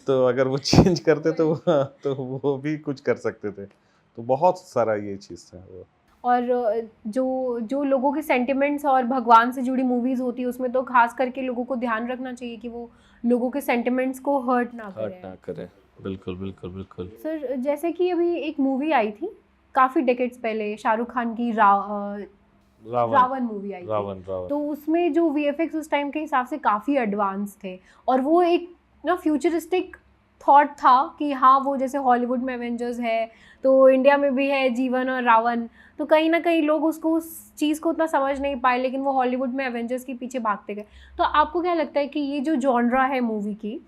तो अगर वो चेंज करते तो वो भी कुछ कर सकते थे। तो बहुत सारा ये चीज़ था वो। और जो जो लोगों के सेंटिमेंट्स और भगवान से जुड़ी मूवीज़ होती है उसमें तो खास करके लोगों को ध्यान रखना चाहिए कि वो लोगों के सेंटिमेंट्स को हर्ट ना करें। बिल्कुल बिल्कुल बिल्कुल। सर जैसे कि अभी एक मूवी आई थी काफ़ी डेकेड्स पहले, शाहरुख खान की रावण मूवी आई थी। तो उसमें जो वीएफएक्स उस टाइम के हिसाब से काफ़ी एडवांस थे और वो एक ना फ्यूचरिस्टिक थॉट था कि हाँ वो जैसे हॉलीवुड में एवेंजर्स है तो इंडिया में भी है जीवन और रावण। तो कहीं ना कहीं लोग उसको उस चीज़ को उतना समझ नहीं पाए, लेकिन वो हॉलीवुड में एवेंजर्स के पीछे भागते गए। तो आपको क्या लगता है कि ये जो जॉनरा है मूवी की,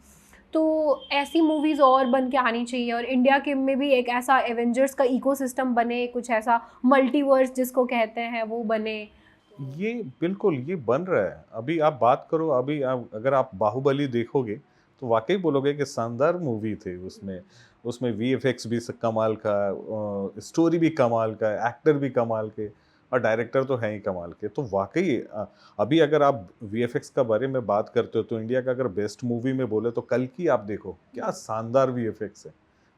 तो ऐसी मूवीज़ और बन के आनी चाहिए और इंडिया के में भी एक ऐसा एवेंजर्स का इकोसिस्टम बने, कुछ ऐसा मल्टीवर्स जिसको कहते हैं वो बने? ये बिल्कुल ये बन रहा है। अभी आप बात करो, अगर आप बाहुबली देखोगे तो वाकई बोलोगे कि शानदार मूवी थी। उसमें वीएफएक्स भी कमाल का, स्टोरी भी कमाल का, एक्टर भी कमाल के और डायरेक्टर तो हैं ही कमाल के। तो वाकई अभी अगर आप वीएफएक्स का बारे में बात करते हो तो इंडिया का अगर बेस्ट मूवी में बोले तो कल की आप देखो, क्या शानदार वीएफएक्स है,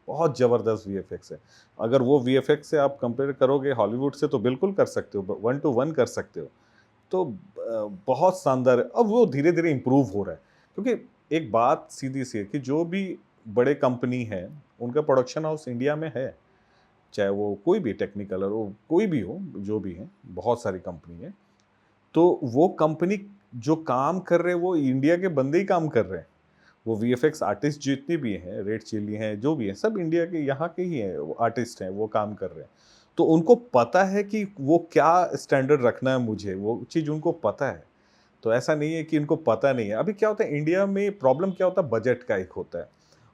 बहुत ज़बरदस्त वीएफएक्स है। अगर वो वीएफएक्स से आप कंपेयर करोगे हॉलीवुड से तो बिल्कुल कर सकते हो, 1 to 1 कर सकते हो। तो बहुत शानदार है। अब वो धीरे धीरे इम्प्रूव हो रहा है, क्योंकि एक बात सीधी सी है कि जो भी बड़े कंपनी है उनका प्रोडक्शन हाउस इंडिया में है, चाहे वो कोई भी टेक्निकल और वो कोई भी हो, जो भी है, बहुत सारी कंपनी है। तो वो कंपनी जो काम कर रहे हैं वो इंडिया के बंदे ही काम कर रहे हैं। वो वीएफएक्स आर्टिस्ट जितने भी हैं, रेड चिली हैं, जो भी हैं, सब इंडिया के यहाँ के ही हैं, वो आर्टिस्ट हैं, वो काम कर रहे हैं। तो उनको पता है कि वो क्या स्टैंडर्ड रखना है, मुझे वो चीज़ उनको पता है। तो ऐसा नहीं है कि इनको पता नहीं है। अभी क्या होता है इंडिया में, प्रॉब्लम क्या होता है, बजट का एक होता है।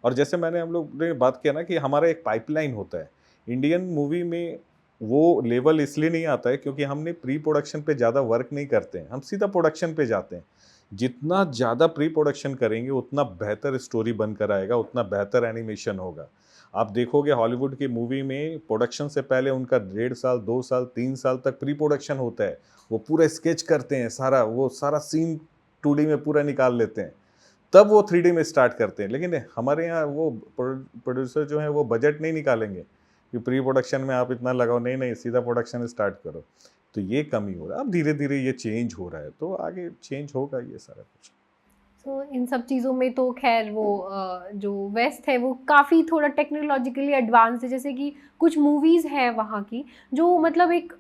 और जैसे हम लोग ने बात किया ना कि हमारा एक पाइपलाइन होता है इंडियन मूवी में, वो लेवल इसलिए नहीं आता है क्योंकि हमने प्री प्रोडक्शन पे ज़्यादा वर्क नहीं करते हैं, हम सीधा प्रोडक्शन पे जाते हैं। जितना ज़्यादा प्री प्रोडक्शन करेंगे उतना बेहतर स्टोरी बनकर आएगा, उतना बेहतर एनिमेशन होगा। आप देखोगे हॉलीवुड की मूवी में प्रोडक्शन से पहले उनका 1.5 साल, 2 साल, 3 साल तक प्री प्रोडक्शन होता है। वो पूरा स्केच करते हैं, वो सारा सीन 2D में पूरा निकाल लेते हैं, तब वो 3D में स्टार्ट करते हैं। लेकिन हमारे यहाँ वो प्रोड्यूसर जो हैं वो बजट नहीं निकालेंगे कि प्री प्रोडक्शन में आप इतना लगाओ, नहीं, सीधा प्रोडक्शन स्टार्ट करो। तो ये कमी हो रहा है। अब धीरे धीरे ये चेंज हो रहा है, तो आगे चेंज होगा ये सारा कुछ। तो इन सब चीज़ों में तो खैर वो जो वेस्ट है वो काफ़ी थोड़ा टेक्नोलॉजिकली एडवांस है। जैसे कि कुछ मूवीज़ है वहाँ की जो मतलब एक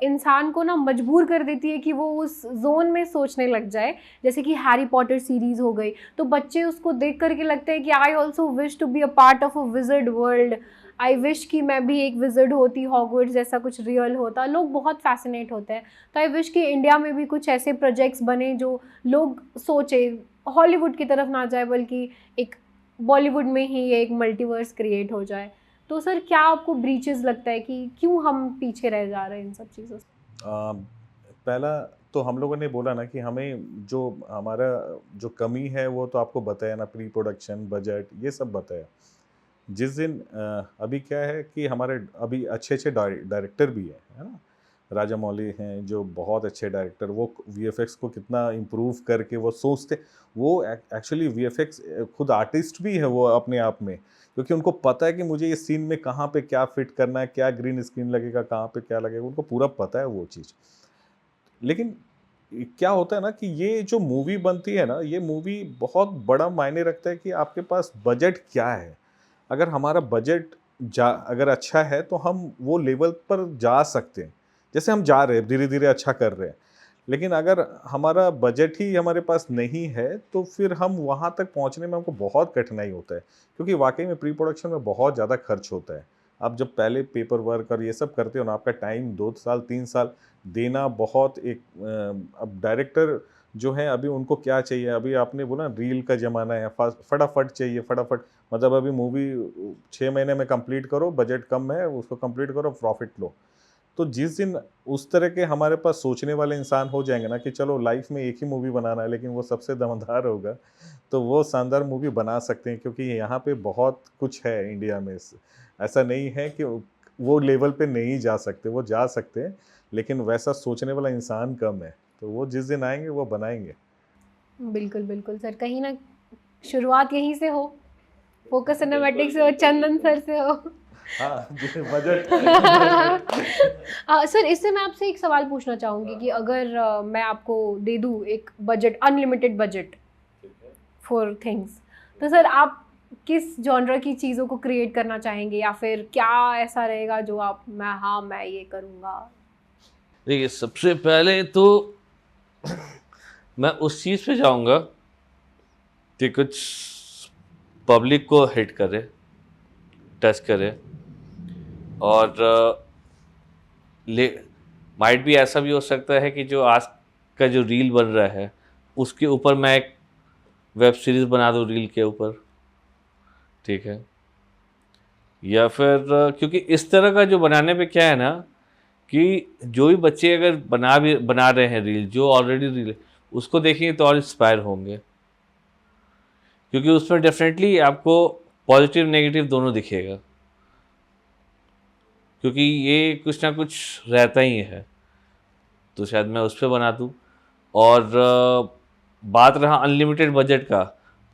इंसान को ना मजबूर कर देती है कि वो उस जोन में सोचने लग जाए। जैसे कि हैरी पॉटर सीरीज़ हो गई, तो बच्चे उसको देख करके लगता है कि I also wish to be a part of a wizard world, I wish कि मैं भी एक विज़र्ड होती, हॉगवर्ट्स जैसा कुछ रियल होता। लोग बहुत फैसिनेट होते हैं। तो आई विश कि इंडिया में भी कुछ ऐसे प्रोजेक्ट्स बने जो लोग सोचे, हॉलीवुड की तरफ ना जाए बल्कि एक बॉलीवुड में ही एक मल्टीवर्स क्रिएट हो जाए। तो सर क्या आपको ब्रीचेस लगता है कि क्यों हम पीछे रह जा रहे हैं इन सब चीज़ों से? पहला तो हम लोगों ने बोला ना कि हमें जो हमारा जो कमी है वो तो आपको बताया ना, प्री प्रोडक्शन, बजट, ये सब बताया। जिस दिन अभी क्या है कि हमारे अभी अच्छे डायरेक्टर भी है ना, राजा मौली हैं जो बहुत अच्छे डायरेक्टर, वो वीएफएक्स को कितना इम्प्रूव करके वो सोचते, वो एक्चुअली वीएफएक्स खुद आर्टिस्ट भी है वो अपने आप में, क्योंकि उनको पता है कि मुझे इस सीन में कहाँ पे क्या फिट करना है, क्या ग्रीन स्क्रीन लगेगा, कहाँ पे क्या लगेगा, उनको पूरा पता है वो चीज़। लेकिन क्या होता है ना कि ये जो मूवी बनती है ना, ये मूवी बहुत बड़ा मायने रखता है कि आपके पास बजट क्या है। अगर हमारा बजट अगर अच्छा है तो हम वो लेवल पर जा सकते हैं। जैसे हम जा रहे हैं, धीरे-धीरे अच्छा कर रहे हैं। लेकिन अगर हमारा बजट ही हमारे पास नहीं है, तो फिर हम वहाँ तक पहुँचने में हमको बहुत कठिनाई होता है। क्योंकि वाक़ई में प्री-प्रोडक्शन में बहुत ज़्यादा खर्च होता है। आप जब पहले पेपर वर्क और ये सब करते हो ना, आपका टाइम 2 साल, 3 साल देना बहुत एक अब डायरेक्टर जो है अभी उनको क्या चाहिए, अभी आपने बोला रील का ज़माना है, फटाफट चाहिए, फटाफट। मतलब अभी मूवी 6 महीने में कंप्लीट करो, बजट कम है, उसको कंप्लीट करो, प्रॉफिट लो। तो जिस दिन उस तरह के हमारे पास सोचने वाले इंसान हो जाएँगे ना कि चलो लाइफ में एक ही मूवी बनाना है, लेकिन वो सबसे दमदार होगा, तो वो शानदार मूवी बना सकते हैं, क्योंकि यहाँ पे बहुत कुछ है इंडिया में। ऐसा नहीं है कि वो लेवल पे नहीं जा सकते, वो जा सकते हैं, लेकिन वैसा सोचने वाला इंसान कम है। तो वो जिस दिन आएँगे वो बनाएँगे। बिल्कुल, बिल्कुल सर, कहीं ना शुरुआत यहीं से हो, फोकस सिनेमैटिक से हो, चंदन सर से हो। हाँ, जी बजट सर, इससे मैं आपसे एक सवाल पूछना चाहूँगी कि अगर मैं आपको दे दूँ एक budget, unlimited budget for things, तो सर आप किस जॉनर की चीज़ों को क्रिएट करना चाहेंगे, या फिर क्या ऐसा रहेगा जो आप मैं ये करूँगा? देखिए, सबसे पहले तो मैं उस चीज़ पे जाऊँगा कि कुछ पब्लिक को हिट करे, टच करे, और ले माइट भी ऐसा भी हो सकता है कि जो आज का जो रील बन रहा है उसके ऊपर मैं एक वेब सीरीज़ बना दूँ रील के ऊपर, ठीक है। या फिर क्योंकि इस तरह का जो बनाने पे क्या है ना कि जो भी बच्चे अगर बना रहे हैं रील, जो ऑलरेडी रील है, उसको देखेंगे तो और इंस्पायर होंगे, क्योंकि उसमें डेफिनेटली आपको पॉजिटिव नेगेटिव दोनों दिखेगा, क्योंकि ये कुछ ना कुछ रहता ही है। तो शायद मैं उस पर बना दूँ। और बात रहा अनलिमिटेड बजट का,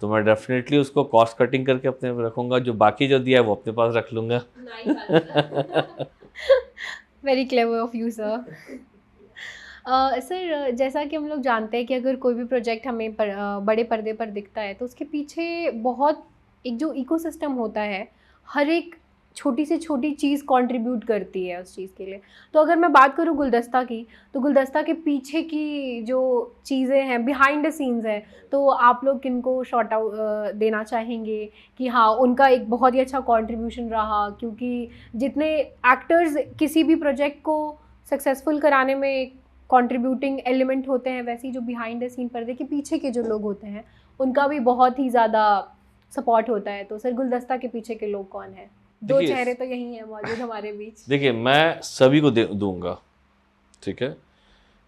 तो मैं डेफिनेटली उसको कॉस्ट कटिंग करके अपने पे रखूँगा, जो बाकी जो दिया है वो अपने पास रख लूँगा। Very clever of you sir. Sir, जैसा कि हम लोग जानते हैं कि अगर कोई भी प्रोजेक्ट हमें बड़े पर्दे पर दिखता है, तो उसके पीछे बहुत एक जो इकोसिस्टम होता है, हर एक छोटी से छोटी चीज़ कंट्रीब्यूट करती है उस चीज़ के लिए। तो अगर मैं बात करूँ गुलदस्ता की, तो गुलदस्ता के पीछे की जो चीज़ें हैं, बिहाइंड द सीन्स है, तो आप लोग किनको शॉर्ट आउट देना चाहेंगे कि हाँ, उनका एक बहुत ही अच्छा कंट्रीब्यूशन रहा? क्योंकि जितने एक्टर्स किसी भी प्रोजेक्ट को सक्सेसफुल कराने में कंट्रीब्यूटिंग एलिमेंट होते हैं, वैसे ही जो बिहाइंड द सीन पर्दे के पीछे के जो लोग होते हैं, उनका भी बहुत ही ज़्यादा सपोर्ट होता है। तो सर, गुलदस्ता के पीछे के लोग कौन हैं? दो देखिए, चेहरे तो यही हैं मौजूद हमारे बीच। देखिए मैं सभी को दूंगा, ठीक है,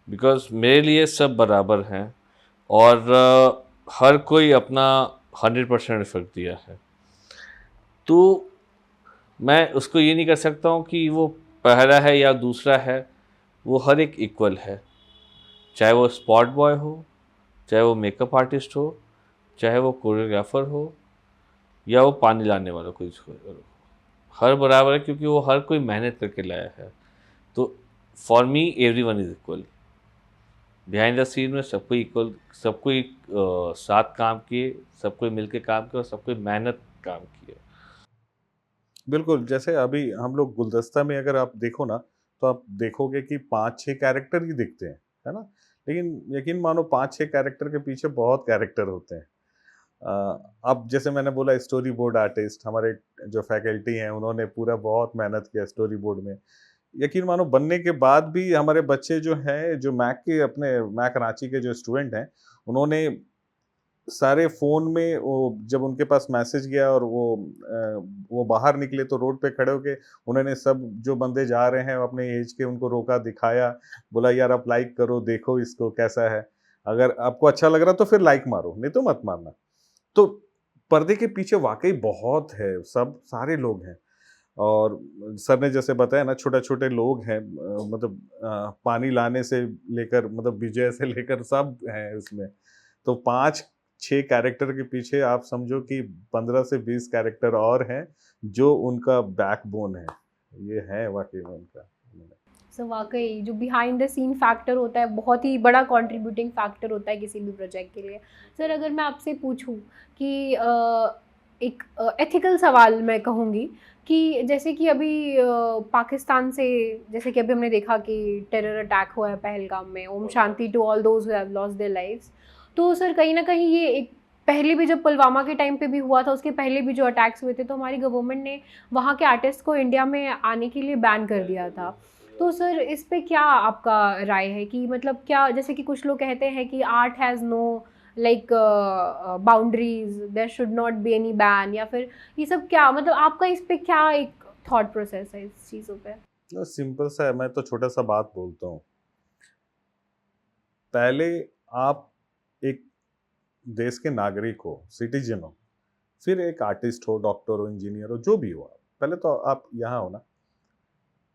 बिकॉज मेरे लिए सब बराबर हैं, और हर कोई अपना 100% एफर्ट दिया है। तो मैं उसको ये नहीं कर सकता हूँ कि वो पहला है या दूसरा है, वो हर एक इक्वल है, चाहे वो स्पॉट बॉय हो, चाहे वो मेकअप आर्टिस्ट हो, चाहे वो कोरियोग्राफर हो, या वो पानी लाने वाला कोई हो, हर बराबर है, क्योंकि वो हर कोई मेहनत करके लाया है। तो for me everyone is equal. Behind the scene में सबको इक्वल, सबको साथ काम किए, सबको मिलके काम किया, और सबको मेहनत काम किया। बिल्कुल, जैसे अभी हम लोग गुलदस्ता में अगर आप देखो ना, तो आप देखोगे कि 5-6 कैरेक्टर ही दिखते हैं, है ना? लेकिन यकीन मानो 5-6 कैरेक्टर के पीछे बहुत कैरेक्टर होते हैं। अब जैसे मैंने बोला स्टोरी बोर्ड आर्टिस्ट, हमारे जो फैकल्टी हैं उन्होंने पूरा बहुत मेहनत किया स्टोरी बोर्ड में। यकीन मानो बनने के बाद भी हमारे बच्चे जो हैं, जो मैक रांची के जो स्टूडेंट हैं, उन्होंने सारे फ़ोन में वो जब उनके पास मैसेज गया और वो बाहर निकले तो रोड पे खड़े होके उन्होंने सब जो बंदे जा रहे हैं अपने एज के उनको रोका, दिखाया, बोला यार आप लाइक करो, देखो इसको कैसा है। अगर आपको अच्छा लग रहा तो फिर लाइक मारो, नहीं तो मत मारना। तो पर्दे के पीछे वाक़ई बहुत है, सब सारे लोग हैं। और सर ने जैसे बताया ना छोटे-छोटे लोग हैं, मतलब पानी लाने से लेकर मतलब विजय से लेकर सब हैं उसमें। तो 5-6 कैरेक्टर के पीछे आप समझो कि 15 से 20 कैरेक्टर और हैं, जो उनका बैकबोन है। ये है वाक़ई में उनका। सो वाकई जो बिहाइंड द सीन फैक्टर होता है बहुत ही बड़ा कंट्रीब्यूटिंग फैक्टर होता है किसी भी प्रोजेक्ट के लिए। सर अगर मैं आपसे पूछूं कि एक एथिकल सवाल मैं कहूँगी कि जैसे कि अभी पाकिस्तान से, जैसे कि अभी हमने देखा कि टेरर अटैक हुआ है पहलगाम में, Om Shanti to all those who have lost their lives. तो सर कहीं ना कहीं ये एक पहले भी जब पुलवामा के टाइम पे भी हुआ था, उसके पहले भी जो अटैक्स हुए थे, तो हमारी गवर्नमेंट ने वहाँ के आर्टिस्ट को इंडिया में आने के लिए बैन कर दिया था। तो सर इस पे क्या आपका राय है कि मतलब क्या, जैसे कि कुछ लोग कहते हैं कि art has no like boundaries, there should not be any ban, या फिर ये सब क्या मतलब आपका इस पे क्या एक थॉट प्रोसेस है इस चीज़ों पे? सिंपल सा है, मैं तो छोटा सा बात बोलता हूँ। पहले आप एक देश के नागरिक हो, सिटीजन हो, फिर एक आर्टिस्ट हो, डॉक्टर हो, इंजीनियर हो, जो भी हो, पहले तो आप यहाँ हो ना।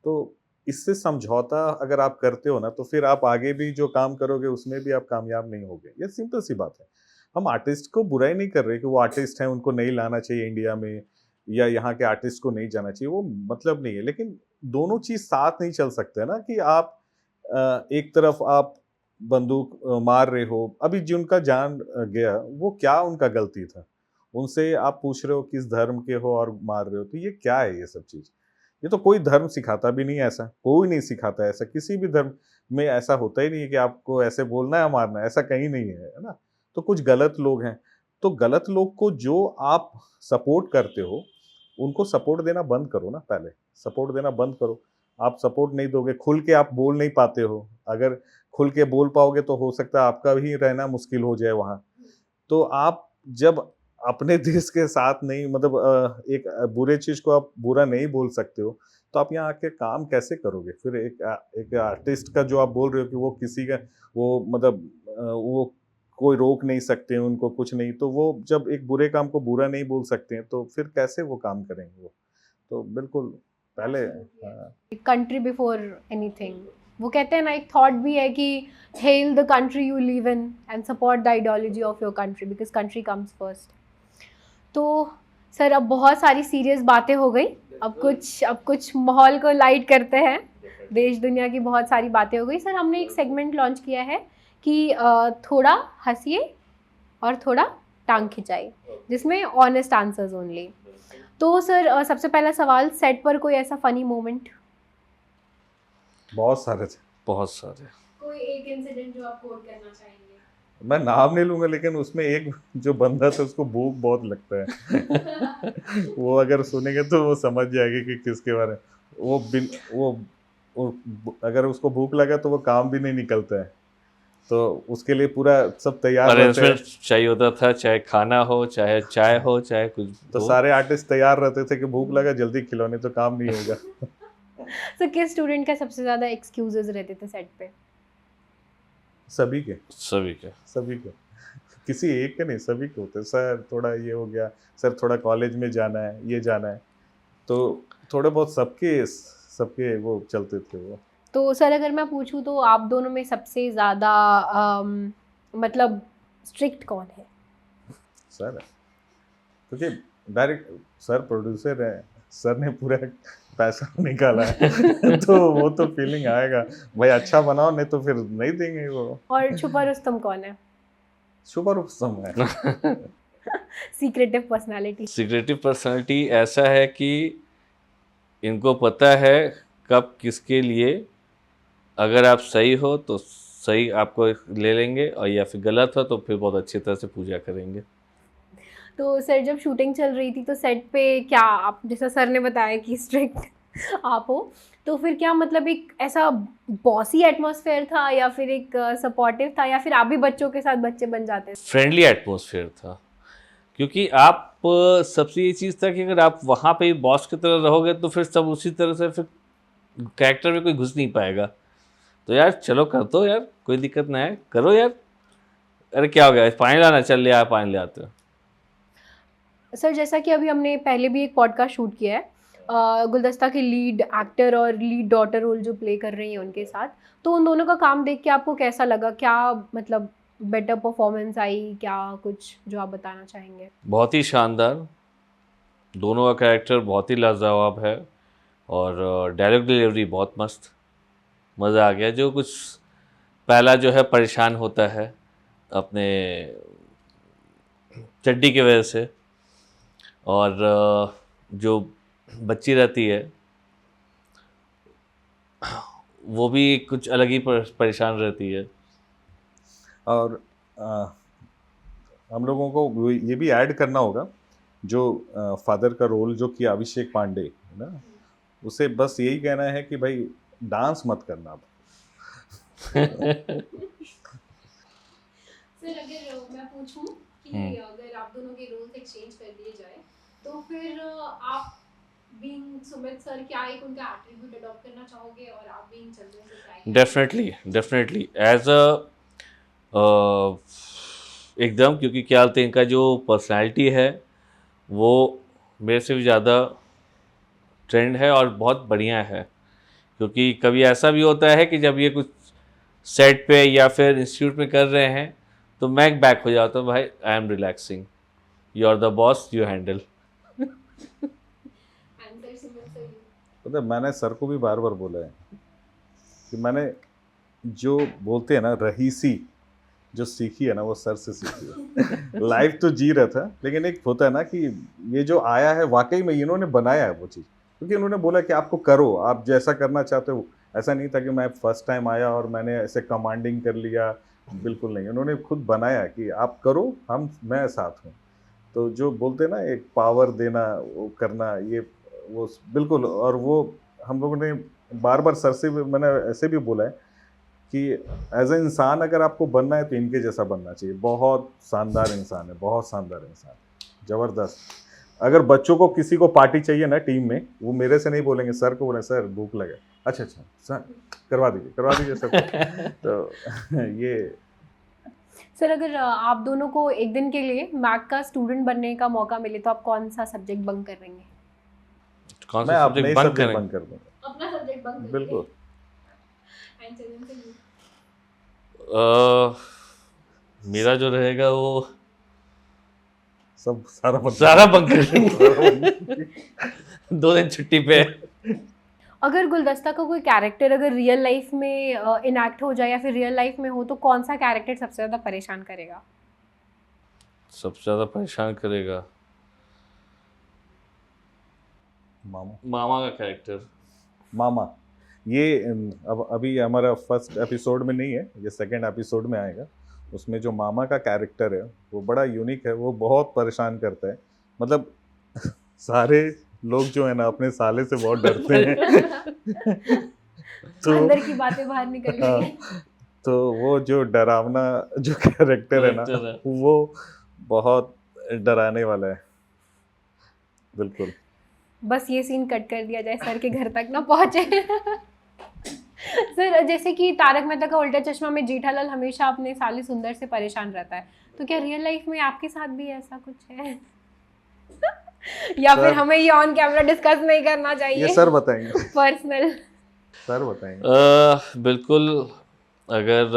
तो इससे समझौता अगर आप करते हो ना, तो फिर आप आगे भी जो काम करोगे उसमें भी आप कामयाब नहीं होगे। ये सिंपल सी बात है। हम आर्टिस्ट को बुराई नहीं कर रहे कि वो आर्टिस्ट हैं, उनको नहीं लाना चाहिए इंडिया में, या यहाँ के आर्टिस्ट को नहीं जाना चाहिए, वो मतलब नहीं है। लेकिन दोनों चीज़ साथ नहीं चल सकते ना, कि आप एक तरफ आप बंदूक मार रहे हो। अभी जिनका जान गया, वो क्या उनका गलती था? उनसे आप पूछ रहे हो किस धर्म के हो और मार रहे हो, तो ये क्या है ये सब चीज़? ये तो कोई धर्म सिखाता भी नहीं है ऐसा, कोई नहीं सिखाता है ऐसा, किसी भी धर्म में ऐसा होता ही नहीं है कि आपको ऐसे बोलना है मारना है, ऐसा कहीं नहीं है ना? तो कुछ गलत लोग हैं, तो गलत लोग को जो आप सपोर्ट करते हो, उनको सपोर्ट देना बंद करो ना, पहले सपोर्ट देना बंद करो। आप सपोर्ट नहीं दोगे, खुल के आप बोल नहीं पाते हो, अगर खुल के बोल पाओगे तो हो सकता है आपका भी रहना मुश्किल हो जाए वहाँ। तो आप जब अपने देश के साथ नहीं, मतलब एक बुरे चीज़ को आप बुरा नहीं बोल सकते हो, तो आप यहाँ आके काम कैसे करोगे? फिर एक आर्टिस्ट का जो आप बोल रहे हो कि वो किसी का, वो मतलब वो कोई रोक नहीं सकते हैं उनको, कुछ नहीं, तो वो जब एक बुरे काम को बुरा नहीं बोल सकते हैं, तो फिर कैसे वो काम करेंगे वो? तो बिल्कुल पहले कंट्री बिफोर एनीथिंग, वो कहते हैं ना, एक थॉट भी है कि hello the country you live in and support the ideology of your country because country comes first. तो सर अब बहुत सारी सीरियस बातें हो गई, अब कुछ माहौल को लाइट करते हैं। देश दुनिया की बहुत सारी बातें हो गई। सर हमने एक सेगमेंट लॉन्च किया है कि थोड़ा हंसिए और थोड़ा टांग खिंचाए, जिसमें ऑनेस्ट आंसर्स ओनली। तो सर सबसे पहला सवाल, सेट पर कोई ऐसा फनी मोमेंट? बहुत सारे थे। बहुत सारे। कोई एक इंसिडेंट जो आप कोट करना चाहेंगे? मैं नाम नहीं लूंगा, लेकिन उसमें एक जो बंदा था उसको भूख बहुत लगता है। वो अगर सुनेंगे तो वो समझ जाएगी कि किसके बारे में। वो अगर उसको भूख लगा तो वो काम भी नहीं निकलता है, तो उसके लिए पूरा सब तैयार रहते हैं। चाहिए होता था, चाहे खाना हो, चाहे चाय हो, चाहे कुछ तो हो। सारे आर्टिस्ट तैयार रहते थे कि भूख लगा जल्दी खिलाओ, नहीं तो काम नहीं होगा। सर किस स्टूडेंट का सबसे ज़्यादा एक्सक्यूजेस रहते थे सेट पे? सभी के किसी एक के नहीं, सभी के होते। सर थोड़ा ये हो गया, सर थोड़ा कॉलेज में जाना है, ये जाना है, तो थोड़े बहुत सबके वो चलते थे वो। तो सर अगर मैं पूछूं तो आप दोनों में सबसे ज़्यादा मतलब स्ट्रिक्ट कौन है? सर है, क्योंकि डायरेक्ट सर प्रोड्यूसर है, सर ने पूरा पैसा निकाला है। तो वो तो फीलिंग आएगा, भाई अच्छा बनाओ, नहीं तो फिर नहीं देंगे वो। और छुपा रुस्तम कौन है? छुपा रुस्तम है। सीक्रेटिव पर्सनालिटी ऐसा है कि इनको पता है कब किसके लिए, अगर आप सही हो तो सही आपको ले लेंगे, और या फिर गलत हो तो फिर बहुत अच्छी तरह से पूजा करेंगे। तो सर जब शूटिंग चल रही थी तो सेट पे क्या आप, जैसा सर ने बताया कि स्ट्रिक्ट आप हो, तो फिर क्या मतलब एक ऐसा बॉसी एटमॉस्फेयर था, या फिर एक सपोर्टिव था, या फिर आप भी बच्चों के साथ बच्चे बन जाते थे? फ्रेंडली एटमॉस्फेयर था, क्योंकि आप सबसे ये चीज़ था कि अगर आप वहाँ पे बॉस की तरह रहोगे तो फिर सब उसी तरह से, फिर कैरेक्टर में कोई घुस नहीं पाएगा। तो यार चलो कर दो यार, कोई दिक्कत ना है, करो यार, अरे क्या हो गया, पानी लाना, चल ले, आप पानी ले आते हो। सर जैसा कि अभी हमने पहले भी एक पॉडकास्ट शूट किया है गुलदस्ता के लीड एक्टर और लीड डॉटर रोल जो प्ले कर रही हैं उनके साथ, तो उन दोनों का काम देख के आपको कैसा लगा? क्या मतलब बेटर परफॉर्मेंस आई, क्या कुछ जो आप बताना चाहेंगे? बहुत ही शानदार, दोनों का कैरेक्टर बहुत ही लाजवाब है, और डायलॉग डिलीवरी बहुत मस्त। मज़ा आ गया। जो कुछ पहला जो है परेशान होता है अपने चड्डी की वजह से, और जो बच्ची रहती है वो भी कुछ अलग ही परेशान रहती है। और हम लोगों को ये भी ऐड करना होगा, जो फादर का रोल जो किया अभिषेक पांडे है ना, उसे बस यही कहना है कि भाई डांस मत करना अब। सर अगर मैं पूछूं कि अगर आप दोनों के रोल्स एक्सचेंज कर दिए जाए तो फिर आप बीइंग सुमित सर क्या एक उनका एट्रीब्यूट अडॉप्ट करना चाहोगे, और आप बीइंग चंदन सर क्या? डेफिनेटली एज अ एकदम, क्योंकि क्या बोलते हैं, इनका जो पर्सनालिटी है वो मेरे से भी ज़्यादा ट्रेंड है और बहुत बढ़िया है। क्योंकि कभी ऐसा भी होता है कि जब ये कुछ सेट पे या फिर इंस्टीट्यूट में कर रहे हैं तो मैं बैक हो जाता हूँ, भाई I am relaxing, you are the boss, you handle. Answer Sumit sir. पता है, मैंने सर को भी बार बार बोला है कि मैंने जो बोलते हैं ना रहीसी जो सीखी है ना वो सर से सीखी है। लाइफ तो जी रहा था, लेकिन एक होता है ना कि ये जो आया है वाकई में इन्होंने बनाया है वो चीज़, क्योंकि इन्होंने बोला कि आपको करो, आप जैसा करना चाहते हो। ऐसा नहीं था कि मैं फर्स्ट टाइम आया और मैंने ऐसे कमांडिंग कर लिया, बिल्कुल नहीं, उन्होंने खुद बनाया कि आप करो, मैं साथ हूँ। तो जो बोलते हैं ना एक पावर देना, वो करना, ये वो बिल्कुल। और वो हम लोगों ने बार बार सर से मैंने ऐसे भी बोला है कि एज ए इंसान अगर आपको बनना है तो इनके जैसा बनना चाहिए। बहुत शानदार इंसान है, बहुत शानदार इंसान, ज़बरदस्त। अगर बच्चों को किसी को पार्टी चाहिए ना टीम में, वो मेरे से नहीं बोलेंगे, सर को बोलेंगे सर भूख लगे, अच्छा सर करवा दीजिए सर। तो ये सर अगर आप दोनों को एक दिन के लिए मैक का स्टूडेंट बनने का मौका मिले तो आप कौन सा सब्जेक्ट बंक करेंगे? कौन मैं सा अपने सब्जेक्ट बंक सब्जेक्ट करें? बंक कर दूंगा, अपना सब्जेक्ट बंक करेंगे? बिल्कुल। And Chandan sir you? मेरा जो रहेगा वो सब सारा सारा बंक करेंगे। 2 दिन छुट्टी पे। अगर गुलदस्ता का कोई कैरेक्टर अगर रियल लाइफ में इनैक्ट हो जाए या फिर रियल लाइफ में हो तो कौन सा कैरेक्टर सबसे ज़्यादा परेशान करेगा? सबसे ज़्यादा परेशान करेगा मामा का कैरेक्टर। मामा, ये अब अभी हमारा फर्स्ट एपिसोड में नहीं है, ये सेकंड एपिसोड में आएगा। उसमें जो मामा का कैरेक्टर है वो बड़ा यूनिक है, वो बहुत परेशान करता है। मतलब सारे लोग जो है ना अपने साले से बहुत डरते हैं। तो अंदर की बातें बाहर निकल रही हाँ, हैं। तो वो जो डरावना जो कैरेक्टर है ना, वो बहुत डराने वाला है, बिल्कुल। बस ये सीन कट कर दिया जाए, सर के घर तक ना पहुंचे। सर जैसे कि तारक मेहता का उल्टा चश्मा में जेठालाल हमेशा अपने साले सुंदर से परेशान रहता है, तो क्या रियल लाइफ में आपके साथ भी ऐसा कुछ है? या फिर हमें ये ऑन कैमरा डिस्कस नहीं करना चाहिए? ये सर बताएंगे, पर्सनल सर बताएंगे। बिल्कुल। अगर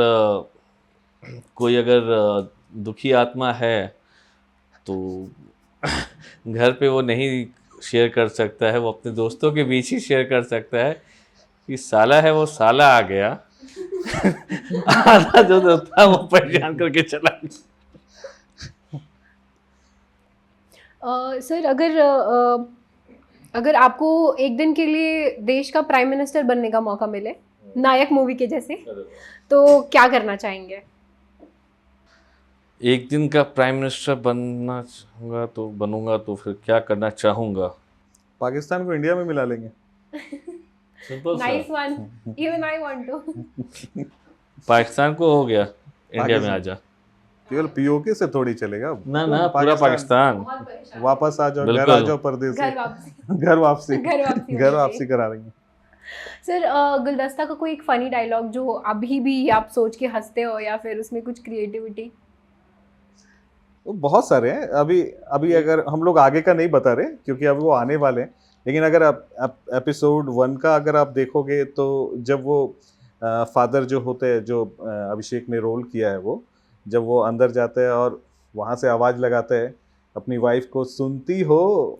कोई अगर दुखी आत्मा है तो घर पे वो नहीं शेयर कर सकता है, वो अपने दोस्तों के बीच ही शेयर कर सकता है कि साला है वो साला आ गया। आधा जो था वो परेशान करके चला गया। सर अगर आपको एक दिन के लिए देश का प्राइम मिनिस्टर बनने का मौका मिले, नायक मूवी के जैसे, तो क्या करना चाहेंगे? एक दिन का प्राइम मिनिस्टर बनना चाहूँगा तो बनूंगा, तो फिर क्या करना चाहूँगा? पाकिस्तान को इंडिया में मिला लेंगे। Nice one, even I want to. Pakistan को हो गया, इंडिया में आ जा। केवल पीओके से थोड़ी चलेगा। ना पूरा पाकिस्तान। बहुत परेशान। वापस आ जाओ, घर बिल्कुल। आ जाओ परदेस से। घर वापसी। घर वापसी घर वापसी करा देंगे। सर गुलदस्ता का कोई एक फनी डायलॉग जो अभी भी आप सोच के हंसते हो, या फिर उसमें कुछ क्रिएटिविटी? वो बहुत सारे हैं। अभी अगर हम लोग आगे का नहीं बता रहे क्योंकि अब वो आने वाले हैं, लेकिन अगर आप एपिसोड 1 का अगर आप देखोगे तो जब वो फादर जो होते हैं, जो अभिषेक ने रोल किया है, वो जब वो अंदर जाते हैं और वहाँ से आवाज़ लगाते हैं अपनी वाइफ को, सुनती हो,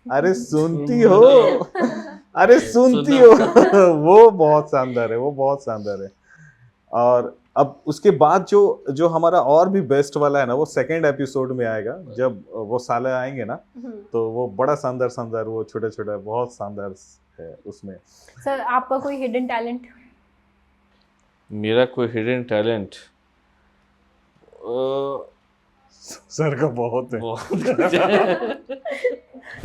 अरे सुनती हो, अरे सुनती हो वो बहुत शानदार है, वो बहुत शानदार है। और अब उसके बाद जो जो हमारा और भी बेस्ट वाला है ना, वो सेकंड एपिसोड में आएगा, जब वो साले आएंगे ना, तो वो बड़ा शानदार शानदार, वो छोटे छोटे बहुत शानदार है उसमें। सर आपका कोई हिडन टैलेंट? मेरा कोई हिडन टैलेंट सर का बहुत है।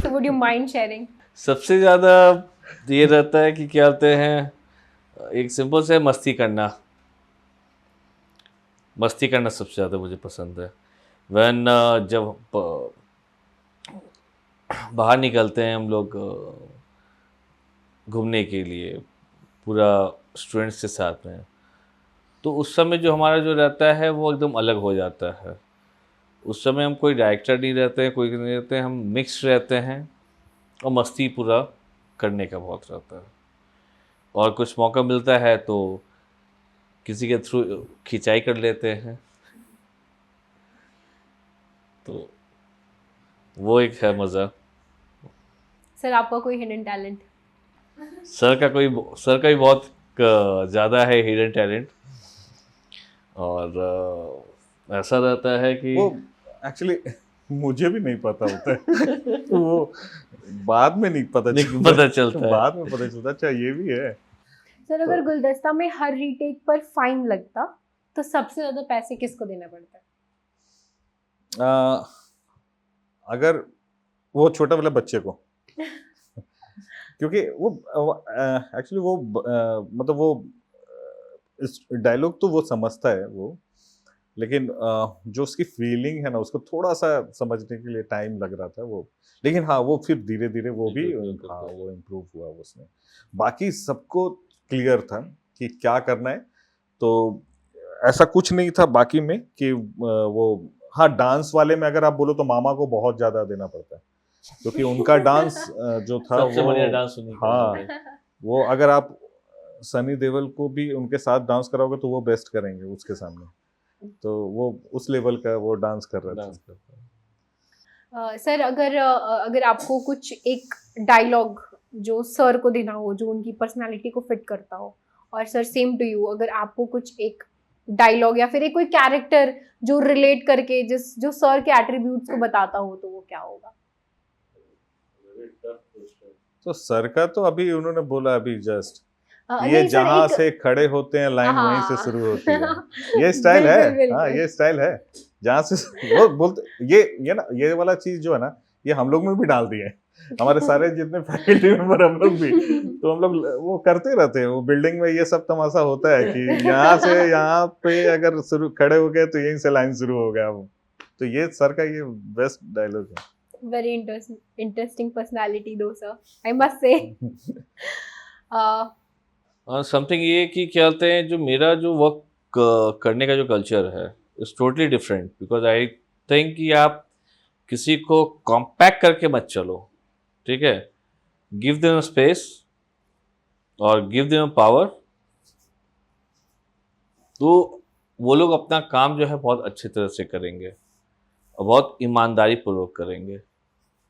So would you mind sharing? सबसे ज़्यादा ये रहता है कि क्या कहते हैं, एक सिंपल से मस्ती करना सबसे ज़्यादा मुझे पसंद है। वैन जब बाहर निकलते हैं हम लोग घूमने के लिए पूरा स्टूडेंट्स के साथ में, तो उस समय जो हमारा जो रहता है वो एकदम अलग हो जाता है। उस समय हम कोई डायरेक्टर नहीं रहते हैं, कोई नहीं रहते हैं, हम मिक्स रहते हैं और मस्ती पूरा करने का बहुत रहता है। और कुछ मौका मिलता है तो किसी के थ्रू खिंचाई कर लेते हैं, तो वो एक है मज़ा। सर आपका कोई हिडन टैलेंट? सर का भी बहुत ज़्यादा है हिडन टैलेंट। और ऐसा रहता है कि वो एक्चुअली मुझे भी नहीं पता होता है वो बाद में नहीं पता चलता है। बाद में पता चलता। अच्छा ये भी है। सर अगर गुलदस्ता में हर रीटेक पर फाइन लगता तो सबसे ज्यादा पैसे किसको देना पड़ता है? अगर वो छोटा वाला बच्चे को क्योंकि वो एक्चुअली वो मतलब वो इस डायलॉग तो वो समझता है वो, लेकिन जो उसकी फीलिंग है ना, उसको थोड़ा सा समझने के लिए टाइम लग रहा था वो। लेकिन हाँ, वो फिर धीरे धीरे वो भी हाँ वो इम्प्रूव हुआ उसमें। बाकी सबको क्लियर था कि क्या करना है, तो ऐसा कुछ नहीं था बाकी में कि वो हाँ डांस वाले में अगर आप बोलो तो मामा को बहुत ज़्यादा देना पड़ता है, क्योंकि उनका डांस जो था सबसे वो बढ़िया डांस उन्हीं का हाँ वो अगर आप सनी देओल को भी उनके साथ डांस कराओगे तो वो बेस्ट करेंगे उसके सामने, तो वो उस लेवल का वो डांस कर रहा था। सर अगर आपको कुछ एक डायलॉग जो सर को देना हो जो उनकी पर्सनालिटी को फिट करता हो, और सर सेम टू यू, अगर आपको कुछ एक डायलॉग या फिर एक कोई कैरेक्टर जो रिलेट करके जो सर के एट्रीब्यूट्स को बताता हो, तो वो क्या होगा? तो सर का तो अभी उन्होंने बोला अभी जस्ट ये नहीं, जहाँ से खड़े होते हैं लाइन वहीं से शुरू होती है। ये स्टाइल है। हाँ ये स्टाइल है, जहाँ से वो बोलते ये ना, ये वाला चीज जो है ना, ये हम लोग में भी डाल दिए हैं। हमारे सारे जितने फैकल्टी मेंबर हम लोग भी, तो हम लोग वो करते रहते हैं। वो बिल्डिंग में ये सब तमाशा होता है कि यहाँ से यहाँ पे अगर शुरू खड़े हो गए तो यहीं से लाइन शुरू हो गया। तो ये सर का ये बेस्ट डायलॉग है। Very interesting personality though, sir, I must say. Something ये कि क्या कहते हैं, जो मेरा जो वर्क करने का जो कल्चर है is totally different, because I think कि आप किसी को कॉम्पैक्ट करके मत चलो, ठीक है। गिव देम स्पेस और गिव देम पावर, तो वो लोग अपना काम जो है बहुत अच्छी तरह से करेंगे और बहुत ईमानदारी पूर्वक करेंगे,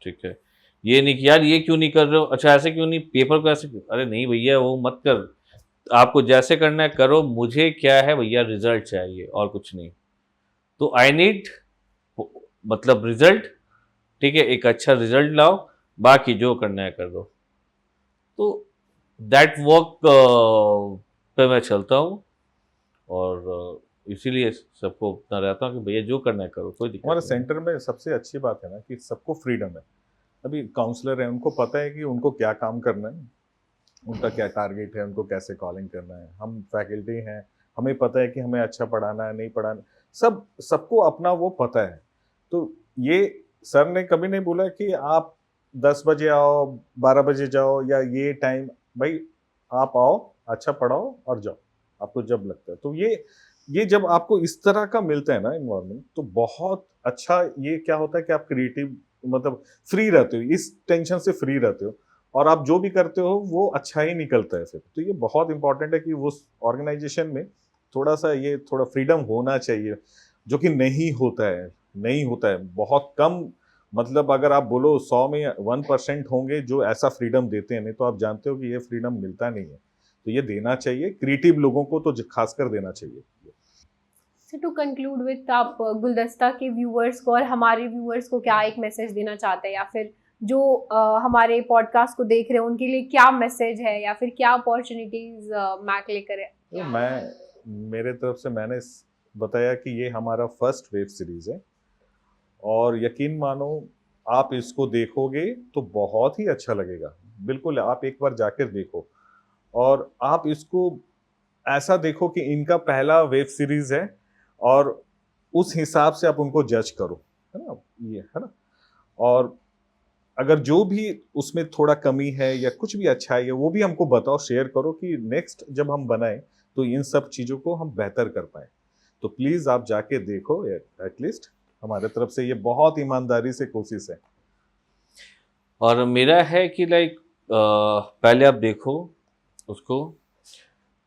ठीक है। ये नहीं कि यार ये क्यों नहीं कर रहे हो, अच्छा ऐसे क्यों नहीं, पेपर को ऐसे क्यों, अरे नहीं भैया वो मत कर, आपको जैसे करना है करो, मुझे क्या है भैया रिजल्ट चाहिए और कुछ नहीं। तो आई नीड मतलब रिजल्ट, ठीक है, एक अच्छा रिजल्ट लाओ, बाकी जो करना है कर दो। तो दैट वर्क पे मैं चलता हूँ और इसीलिए सबको उतना रहता हूँ कि भैया जो करना है करो, कोई दिक्कत हमारे नहीं। सेंटर में सबसे अच्छी बात है ना कि सबको फ्रीडम है। अभी काउंसलर है, उनको पता है कि उनको क्या काम करना है, उनका क्या टारगेट है, उनको कैसे कॉलिंग करना है। हम फैकल्टी हैं, हमें पता है कि हमें अच्छा पढ़ाना है नहीं पढ़ाना, सबको अपना वो पता है। तो ये सर ने कभी नहीं बोला कि आप 10 बजे आओ 12 बजे जाओ या ये टाइम, भाई आप आओ अच्छा पढ़ाओ और जाओ, आपको जब लगता है। तो ये जब आपको इस तरह का मिलता है ना इन्वायरमेंट, तो बहुत अच्छा ये क्या होता है कि आप क्रिएटिव मतलब फ्री रहते हो, इस टेंशन से फ्री रहते हो और आप जो भी करते हो वो अच्छा ही निकलता है फिर। तो ये बहुत इंपॉर्टेंट है कि उस ऑर्गेनाइजेशन में थोड़ा सा ये थोड़ा फ्रीडम होना चाहिए, जो कि नहीं होता है बहुत कम मतलब अगर आप बोलो 100 में 1% होंगे जो ऐसा फ्रीडम देते हैं, नहीं तो आप जानते हो कि ये फ्रीडम मिलता नहीं है। तो ये देना चाहिए, क्रिएटिव लोगों को तो खासकर देना चाहिए। So to conclude with, आप गुलदस्ता के व्यूअर्स को और हमारे व्यूअर्स को क्या एक मैसेज देना चाहते हैं, या फिर जो हमारे पॉडकास्ट को देख रहे हैं उनके लिए क्या मैसेज है, या फिर क्या अपॉर्चुनिटीज मैक लेकर है? तो मेरे तरफ से मैंने बताया कि ये हमारा फर्स्ट वेब सीरीज है, और यकीन मानो आप इसको देखोगे तो बहुत ही अच्छा लगेगा। बिल्कुल, आप एक बार जाकर देखो, और आप इसको ऐसा देखो कि इनका पहला वेब सीरीज है, और उस हिसाब से आप उनको जज करो, है ना, ये है ना। और अगर जो भी उसमें थोड़ा कमी है या कुछ भी अच्छा है, वो भी हमको बताओ, शेयर करो, कि नेक्स्ट जब हम बनाएं तो इन सब चीज़ों को हम बेहतर कर पाए। तो प्लीज़ आप जाके देखो, एटलीस्ट हमारे तरफ से ये बहुत ईमानदारी से कोशिश है। और मेरा है कि लाइक पहले आप देखो उसको,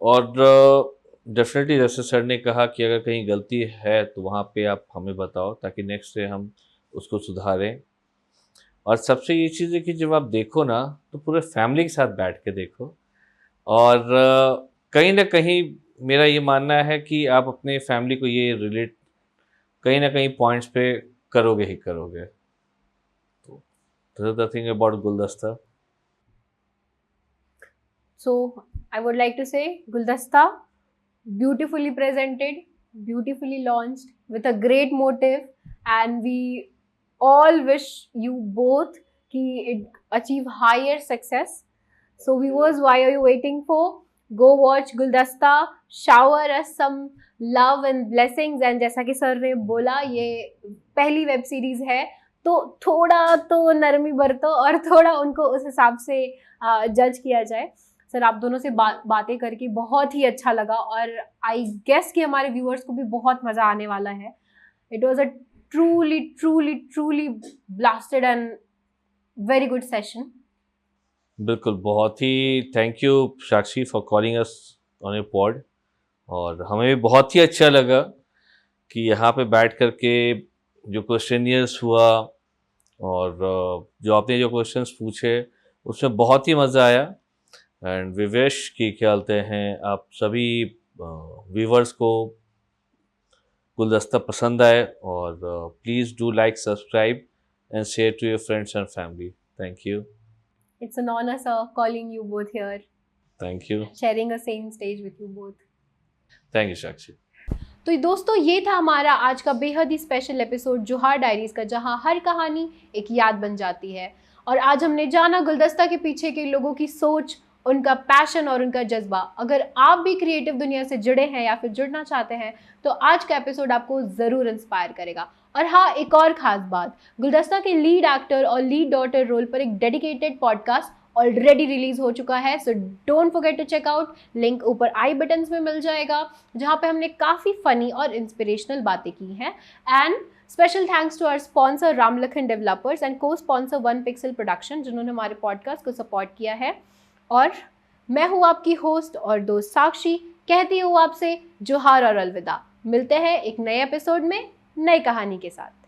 और डेफिनेटली जैसे सर ने कहा कि अगर कहीं गलती है तो वहाँ पे आप हमें बताओ, ताकि नेक्स्ट डे हम उसको सुधारें। और सबसे ये चीज़ है कि जब आप देखो ना तो पूरे फैमिली के साथ बैठ के देखो, और कहीं ना कहीं मेरा ये मानना है कि आप अपने फैमिली को ये रिलेट कहीं ना कहीं पॉइंट्स पे करोगे ही करोगे। तो this is the thing about गुलदस्ता। So I would like to say, Guldasta, beautifully presented, beautifully launched, with a great motive, and we all wish you both ki it achieve higher success. So viewers, why are you waiting for? Go watch Guldasta, shower us some love and blessings. And जैसा कि sir ने बोला, ये पहली web series है, तो थोड़ा तो नरमी बरतो और थोड़ा उनको उस हिसाब से जज किया जाए। सर, आप दोनों से बातें करके बहुत ही अच्छा लगा, और आई गेस कि हमारे व्यूअर्स को भी बहुत मज़ा आने वाला है। It was a truly truly truly blasted and very good session. बिल्कुल, बहुत ही thank you Sakshi for calling us on a pod, और हमें भी बहुत ही अच्छा लगा कि यहाँ पे बैठ कर के जो क्वेश्चनियर्स हुआ, और जो आपने जो क्वेश्चंस पूछे उसमें बहुत ही मज़ा आया। एंड वी विश कि क्या बोलते हैं, आप सभी व्यूवर्स को गुलदस्ता पसंद आए, और please do like, subscribe and share to your friends and family. Thank you. It's an honor, sir, calling you both here, thank you. sharing a same stage with you both. Thank you Sakshi. तो दोस्तों, ये था हमारा आज का बेहद ही special episode Johar diaries का, जहां हर कहानी एक याद बन जाती है। और आज हमने जाना गुलदस्ता के पीछे के लोगों की सोच, उनका पैशन और उनका जज्बा। अगर आप भी क्रिएटिव दुनिया से जुड़े हैं या फिर जुड़ना चाहते हैं तो आज का एपिसोड आपको ज़रूर इंस्पायर करेगा। और हाँ, एक और ख़ास बात, गुलदस्ता के लीड एक्टर और लीड डॉटर रोल पर एक डेडिकेटेड पॉडकास्ट ऑलरेडी रिलीज हो चुका है। So don't forget to check out, link ऊपर आई बटन्स में मिल जाएगा, जहाँ पे हमने काफ़ी फ़नी और इंस्पिरेशनल बातें की हैं। And special thanks to our sponsor Ramlakhan developers and co sponsor 1 pixel production, जिन्होंने हमारे पॉडकास्ट को सपोर्ट किया है। और मैं हूँ आपकी होस्ट और दोस्त साक्षी, कहती हूँ आपसे जोहार और अलविदा। मिलते हैं एक नए एपिसोड में नई कहानी के साथ।